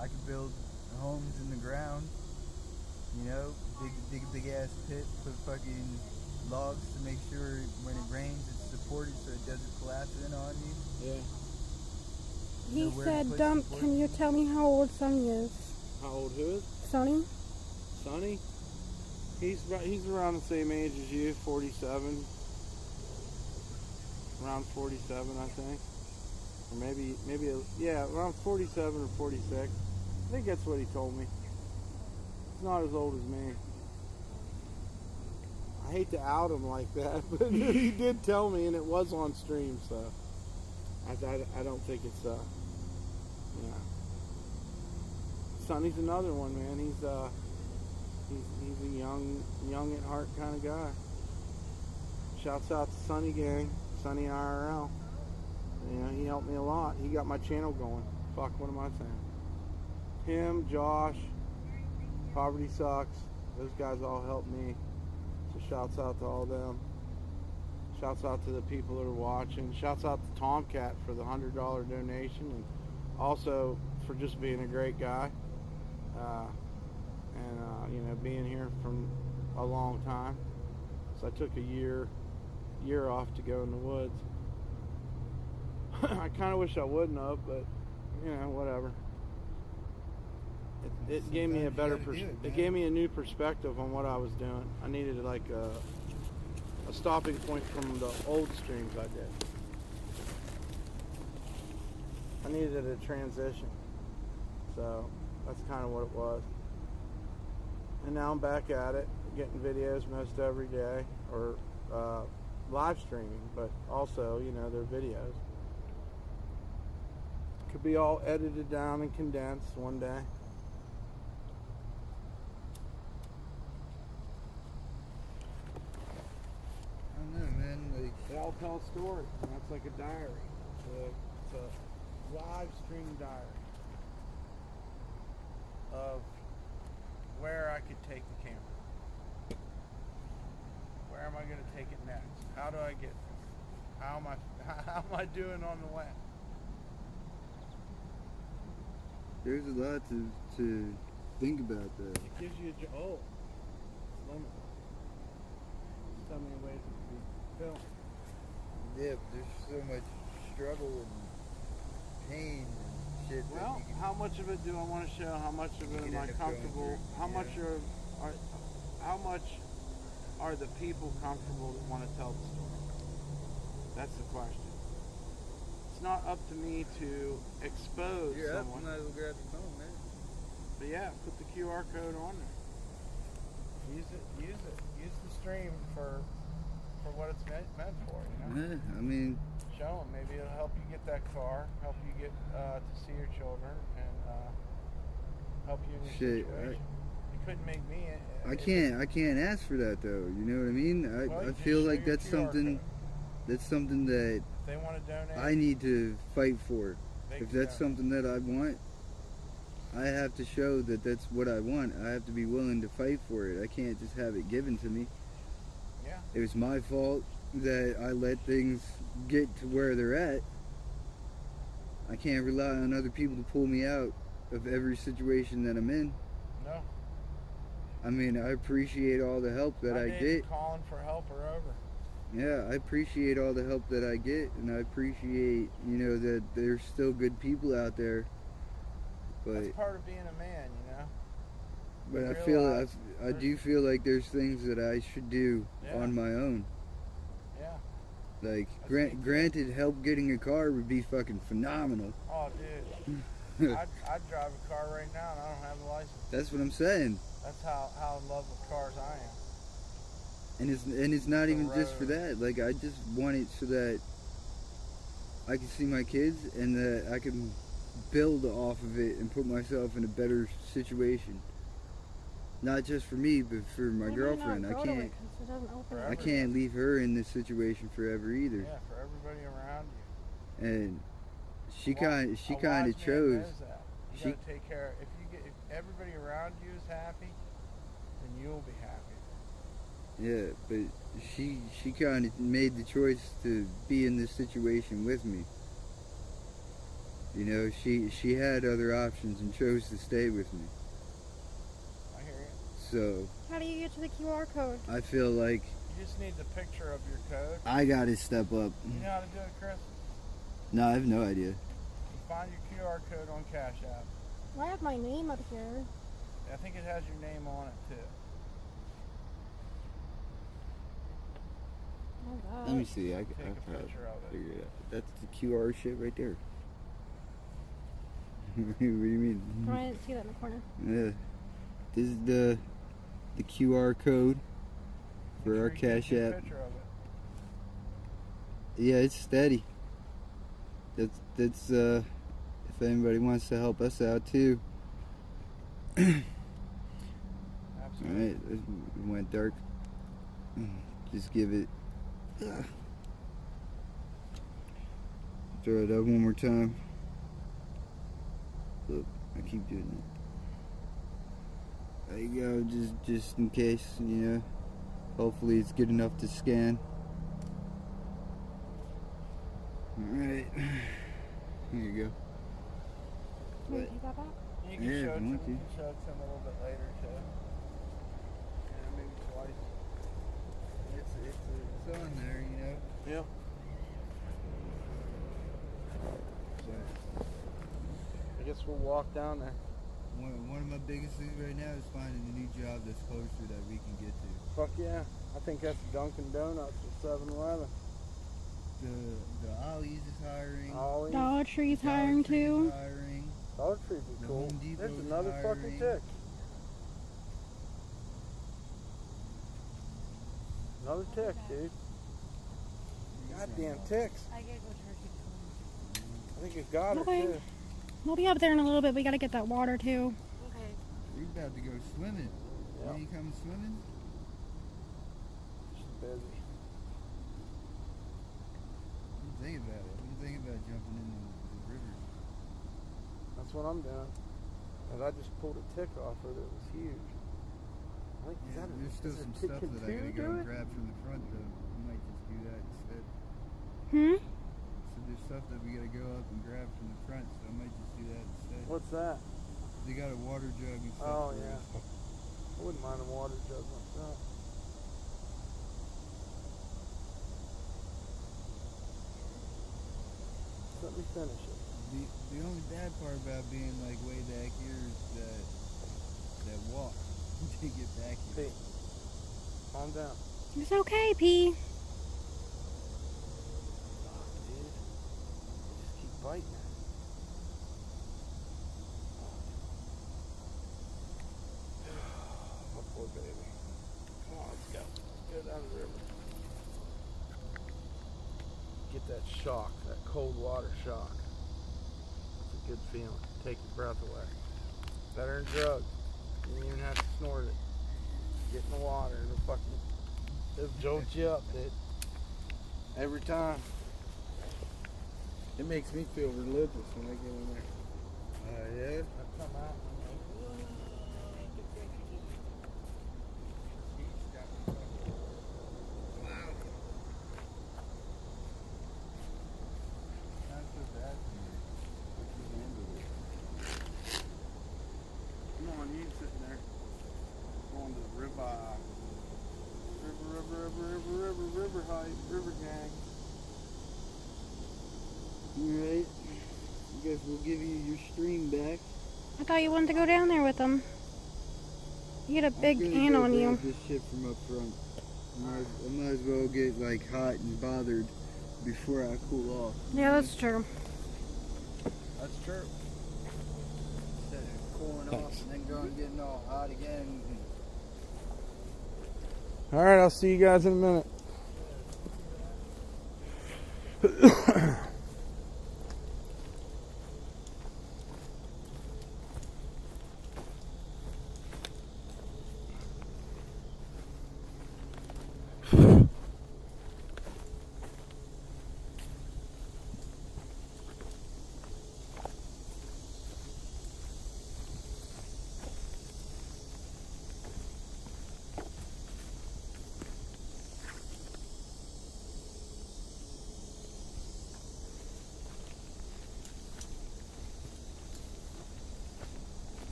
B: I can build homes in the ground. You know, dig a big ass pit, put fucking logs to make sure when it rains it's supported so it doesn't collapse in on you.
A: yeah.
C: He
B: Know where to
C: said,
B: put
C: "Dump,
B: support.
C: can you tell me how old Sonny is?"
A: How old who is?
C: Sonny?
A: Sonny? He's around the same age as you, 47. Around 47, I think. Or maybe, yeah, around 47 or 46. I think that's what he told me. He's not as old as me. I hate to out him like that, but he did tell me, and it was on stream, so I don't think it's, yeah. Sonny's another one, man. He's a young at heart kind of guy. Shouts out to Sonny Gang, Sonny IRL. You know, he helped me a lot. He got my channel going. Fuck, what am I saying? Him, Josh, Poverty Sucks. Those guys all helped me. So shouts out to all them. Shouts out to the people that are watching. Shouts out to Tomcat for the $100 donation, and also for just being a great guy. You know, being here from a long time. So I took a year off to go in the woods. I kind of wish I wouldn't have, but you know, whatever. It gave me a better it gave me a new perspective on what I was doing. I needed like a stopping point from the old streams I did. I needed a transition. So that's kind of what it was. And now I'm back at it, getting videos most every day, or live streaming, but also, you know, they're videos. Could be all edited down and condensed one day.
B: I don't know, man. Like,
A: They all tell a story. That's like a diary. It's a live stream diary of where I could take the camera. Where am I going to take it next? How do I get there? How am I doing on the way?
B: there's a lot to think about there.
A: It gives you it's limitless. many ways it could be filmed.
B: Yeah, but there's so much struggle and pain and shit.
A: Well,
B: that you
A: how much of it do I want to show? How much of it
B: You
A: am I
B: end up going
A: comfortable?
B: through,
A: How
B: yeah.
A: much how much are the people comfortable that want to tell the story? That's the question. It's not up to me to expose
B: You're up,
A: someone.
B: you might as well grab your phone, man.
A: But yeah, put the QR code on there. Use it. Use the stream for what it's meant for. You know.
B: Yeah, I mean,
A: Show them. Maybe it'll help you get that car. Help you get to see your children, and help you in your
B: Shit,
A: situation. You couldn't make me.
B: I can't ask for that though. You know what I mean?
A: Well,
B: I
A: you
B: feel
A: just
B: like
A: show your
B: that's
A: QR
B: something.
A: code.
B: That's something that
A: If they want to donate,
B: I need to fight for.
A: they
B: If
A: can
B: that's
A: donate.
B: something that I want, I have to show that that's what I want. I have to be willing to fight for it. I can't just have it given to me.
A: Yeah.
B: It was my fault that I let things get to where they're at. I can't rely on other people to pull me out of every situation that I'm in.
A: No.
B: I mean, I appreciate all the help that I
A: days of
B: get.
A: calling for help are over.
B: Yeah, I appreciate all the help that I get, and I appreciate, that there's still good people out there. But
A: That's part of being a man, you know.
B: But I
A: realize
B: I do feel like there's things that I should do
A: Yeah.
B: on my own.
A: Yeah.
B: Like,
A: That's me too.
B: granted, help getting a car would be fucking phenomenal.
A: Oh, dude. I'd drive a car right now, and I don't have a license.
B: That's what I'm saying.
A: That's how in love with cars I am.
B: And it's not
A: The
B: even just for
A: road.
B: that. Like, I just want it so that I can see my kids and that I can build off of it and put myself in a better situation. Not just for me, but for my
C: Maybe
B: girlfriend.
C: not
B: I
C: go to it
B: can't
C: 'cause it doesn't open
A: Forever.
B: I
C: up.
B: can't leave her in this situation forever either.
A: Yeah, for everybody around you.
B: And she
A: A wi-
B: kind
A: a
B: of
A: wise man
B: chose.
A: knows that. You
B: she-
A: gotta take care. If everybody around you is happy, then you'll be happy.
B: Yeah, but she kind of made the choice to be in this situation with me. She had other options and chose to stay with me.
A: I hear you.
B: So
C: How do you get to the QR code?
B: I feel like
A: You just need the picture of your code.
B: I gotta step up.
A: You know how to do it, Chris?
B: No, I have no idea.
A: You find your QR code on Cash App.
C: I have my name up here.
A: I think it has your name on it too.
C: Oh, God.
B: Let me see. I
A: Take a
B: probably
A: picture of it.
B: figure it out. That's the QR shit right there. What do you mean?
C: Oh, I didn't see that in the corner.
B: Yeah. This is the QR code for
A: Make
B: our
A: sure you
B: Cash
A: take a
B: App.
A: picture of it.
B: Yeah, it's steady. That's if anybody wants to help us out too.
A: Absolutely.
B: Alright, it went dark. Just give it. Throw it up one more time. Look, I keep doing that. There you go, just in case, Hopefully it's good enough to scan. Alright. Here you go.
C: Can we take that back?
A: You can
B: Yeah,
A: show
B: if
A: it to
B: you
A: him.
B: want
A: You
B: to.
A: can show it to him a little bit later too. Yeah, maybe twice.
B: It's on there,
A: Yeah.
B: So,
A: I guess we'll walk down there.
B: one of my biggest things right now is finding a new job that's closer that we can get to.
A: Fuck yeah. I think that's Dunkin' Donuts or 7-Eleven.
B: The Ollie's is hiring.
A: Ollie's.
C: Dollar Tree's
B: Dollar
C: hiring
B: Tree is
C: too.
B: hiring.
A: Dollar Tree would be
B: The
A: cool.
B: Home Depot's
A: There's another fucking
B: hiring.
A: tick. Another tick, dude. Goddamn ticks.
D: I gotta go turkey.
A: I think you got
C: Okay.
A: it too.
C: We'll be up there in a little bit. We gotta get that water too.
D: Okay.
B: We're about to go swimming.
A: Yeah.
B: When you come swimming?
A: She's busy.
B: What do you think about it? What do you think about jumping in the river?
A: That's what I'm doing. Cause I just pulled a tick off her that was huge. I think
B: Yeah, there's still some
A: tick
B: stuff that I gotta
A: continue
B: go
A: to
B: and
A: it?
B: grab from the front though. I might just do that instead.
C: Hmm?
B: So there's stuff that we gotta go up and grab from the front, so I might just do that instead.
A: What's that?
B: They got a water jug and stuff.
A: Oh
B: for
A: yeah.
B: us.
A: I wouldn't mind a water jug myself. finish it.
B: The only bad part about being like way back here is that walk to get back here.
A: Hey, calm down.
C: It's okay, P.
A: Fuck, dude. Just keep biting. My poor baby. Come on, let's go. Go down the river. Get that shock, that cold water shock. It's a good feeling. Take your breath away. Better than drugs. You don't even have to snort it. Get in the water and it'll fucking jolt you up, dude. Every time. It makes me feel religious when I get in there. Yeah? I come out and I'm like,
B: Not so bad for me. I can handle it.
A: come on, you ain't sitting there. Going to the river height, river gang.
B: Alright. I guess we'll give you your stream back.
C: I thought you wanted to go down there with them. You get a big
B: I'm gonna
C: ant
B: go
C: on you.
B: grab this shit from up front. I might as well get like hot and bothered before I cool off.
C: Yeah, that's true.
B: That's true. Instead of cooling off and then going getting all hot again.
A: Alright, I'll see you guys in a minute.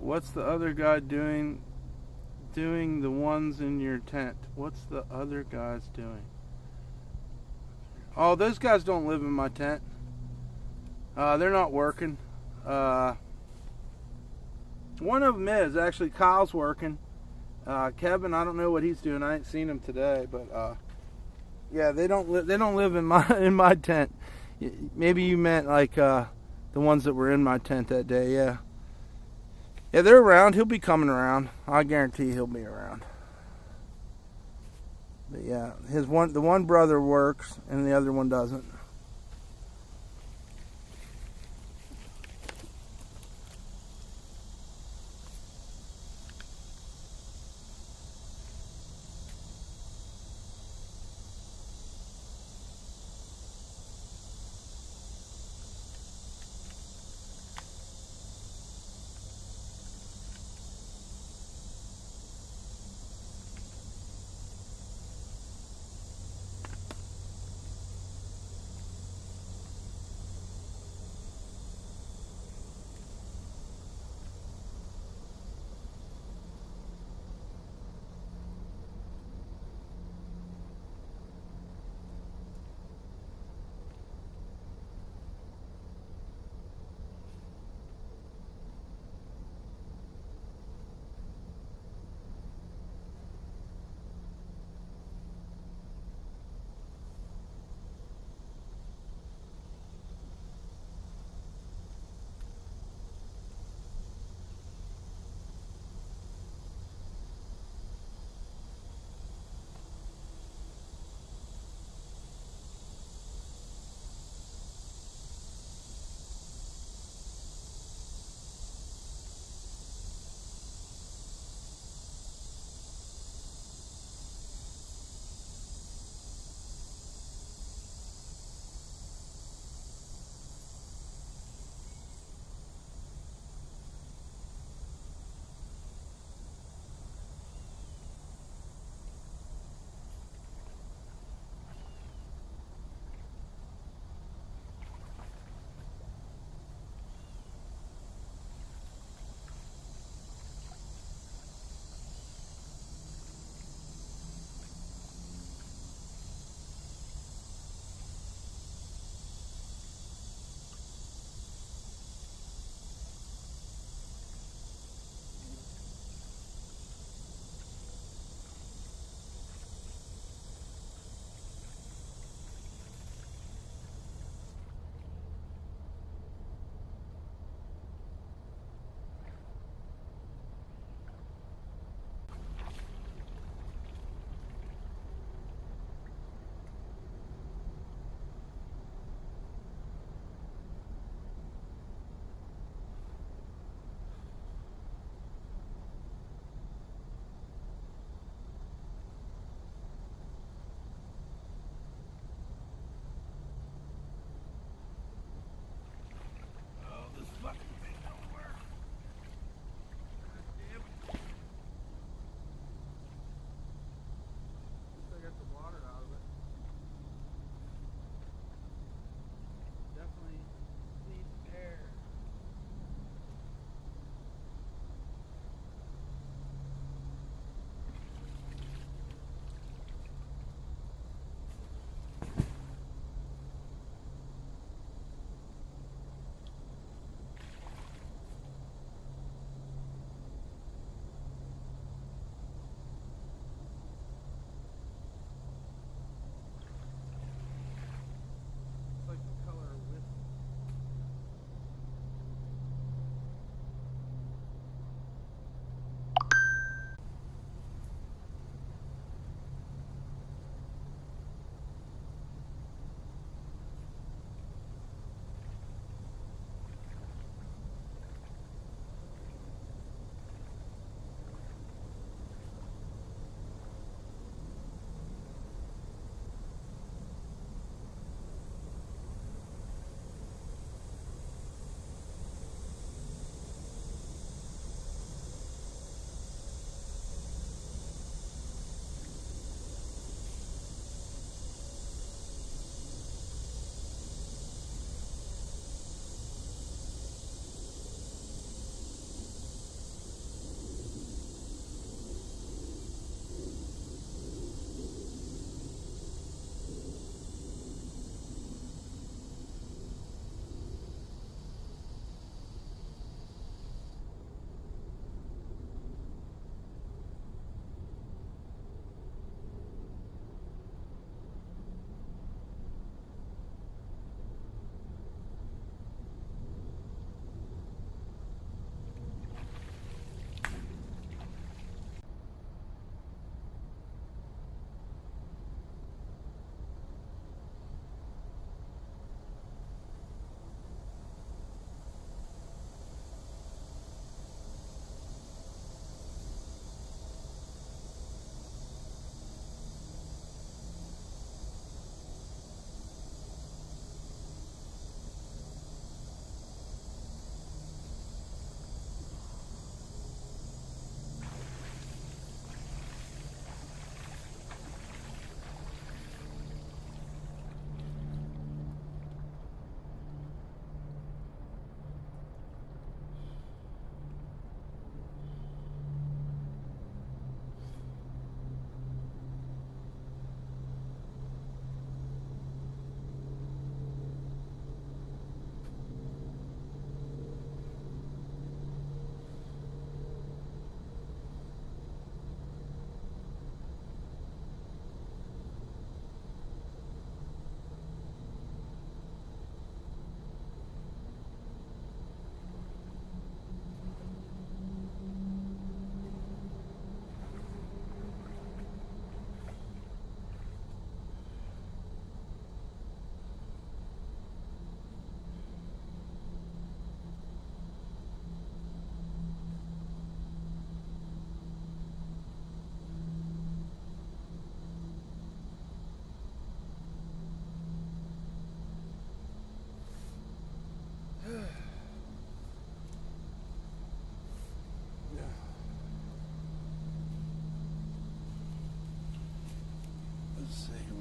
A: What's the other guy doing the ones in your tent? What's the other guys doing? Oh, those guys don't live in my tent. They're not working. One of them is actually. Kyle's working. Kevin, I don't know what he's doing. I ain't seen him today, but yeah, they don't live in my tent. Maybe you meant like the ones that were in my tent that day. Yeah. Yeah, they're around. He'll be coming around. I guarantee he'll be around. But yeah, the one brother works and the other one doesn't.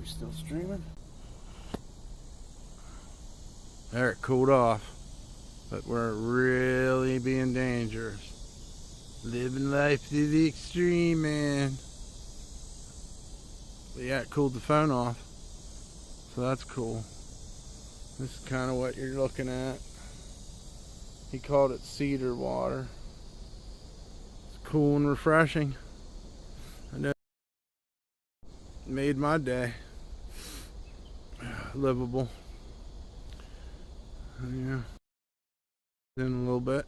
A: still streaming? There, it cooled off. But we're really being dangerous. Living life to the extreme, man. But yeah, it cooled the phone off. So that's cool. This is kind of what you're looking at. He called it cedar water. It's cool and refreshing. I know it made my day livable. Yeah. In a little bit.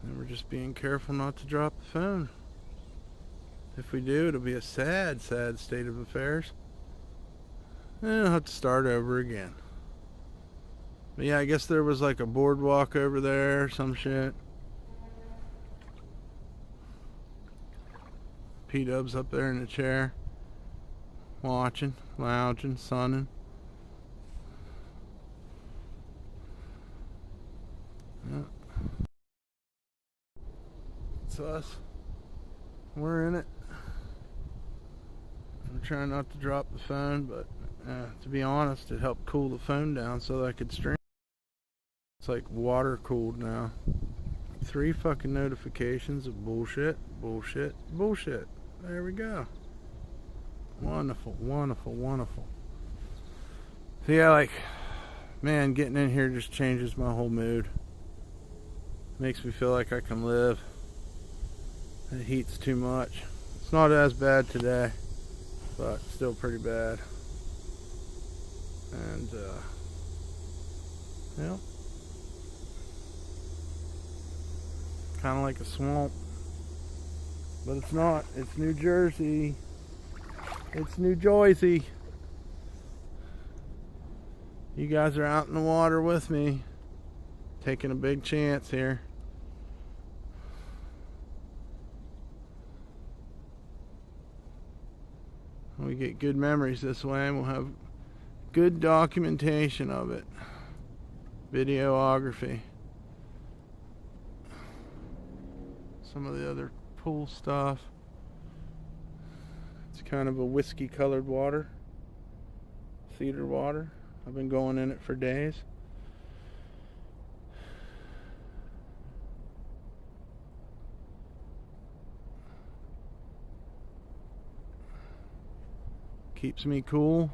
A: And we're just being careful not to drop the phone. If we do, it'll be a sad, sad state of affairs. And I'll have to start over again. But yeah, I guess there was like a boardwalk over there, some shit. P-Dub's up there in the chair. Watching, lounging, sunning. Yeah. It's us. We're in it. I'm trying not to drop the phone, but to be honest, it helped cool the phone down so that I could stream. It's like water cooled now. 3 fucking notifications of bullshit, bullshit, bullshit. There we go. Wonderful, wonderful, wonderful. So yeah, like, man, getting in here just changes my whole mood. Makes me feel like I can live. The heat's too much. It's not as bad today, but still pretty bad. And yeah, kind of like a swamp, but it's not. It's New Jersey. It's New Jersey. You guys are out in the water with me, taking a big chance here. We get good memories this way, and we'll have good documentation of it. Videography. Some of the other pool stuff. It's kind of a whiskey colored water. Cedar water. I've been going in it for days. Keeps me cool.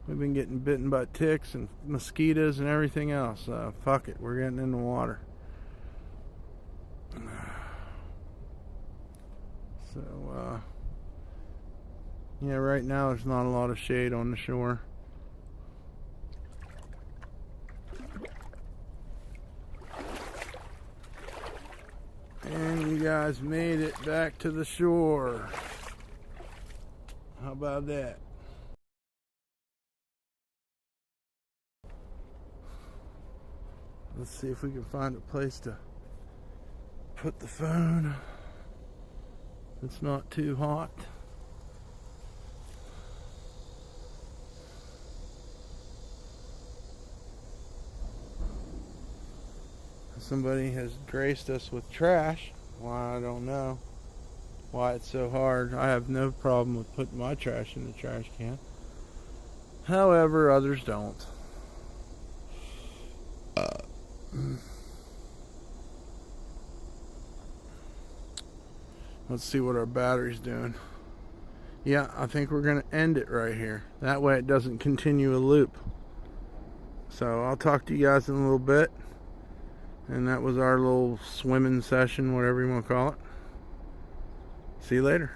A: We've been getting bitten by ticks and mosquitoes and everything else. Fuck it, we're getting in the water. So, yeah, right now there's not a lot of shade on the shore. And you guys made it back to the shore. How about that? Let's see if we can find a place to put the phone. It's not too hot. Somebody has graced us with trash. Why, I don't know why it's so hard. I have no problem with putting my trash in the trash can. However, others don't. Let's see what our battery's doing. Yeah, I think we're going to end it right here. That way it doesn't continue a loop. So I'll talk to you guys in a little bit. And that was our little swimming session, whatever you want to call it. See you later.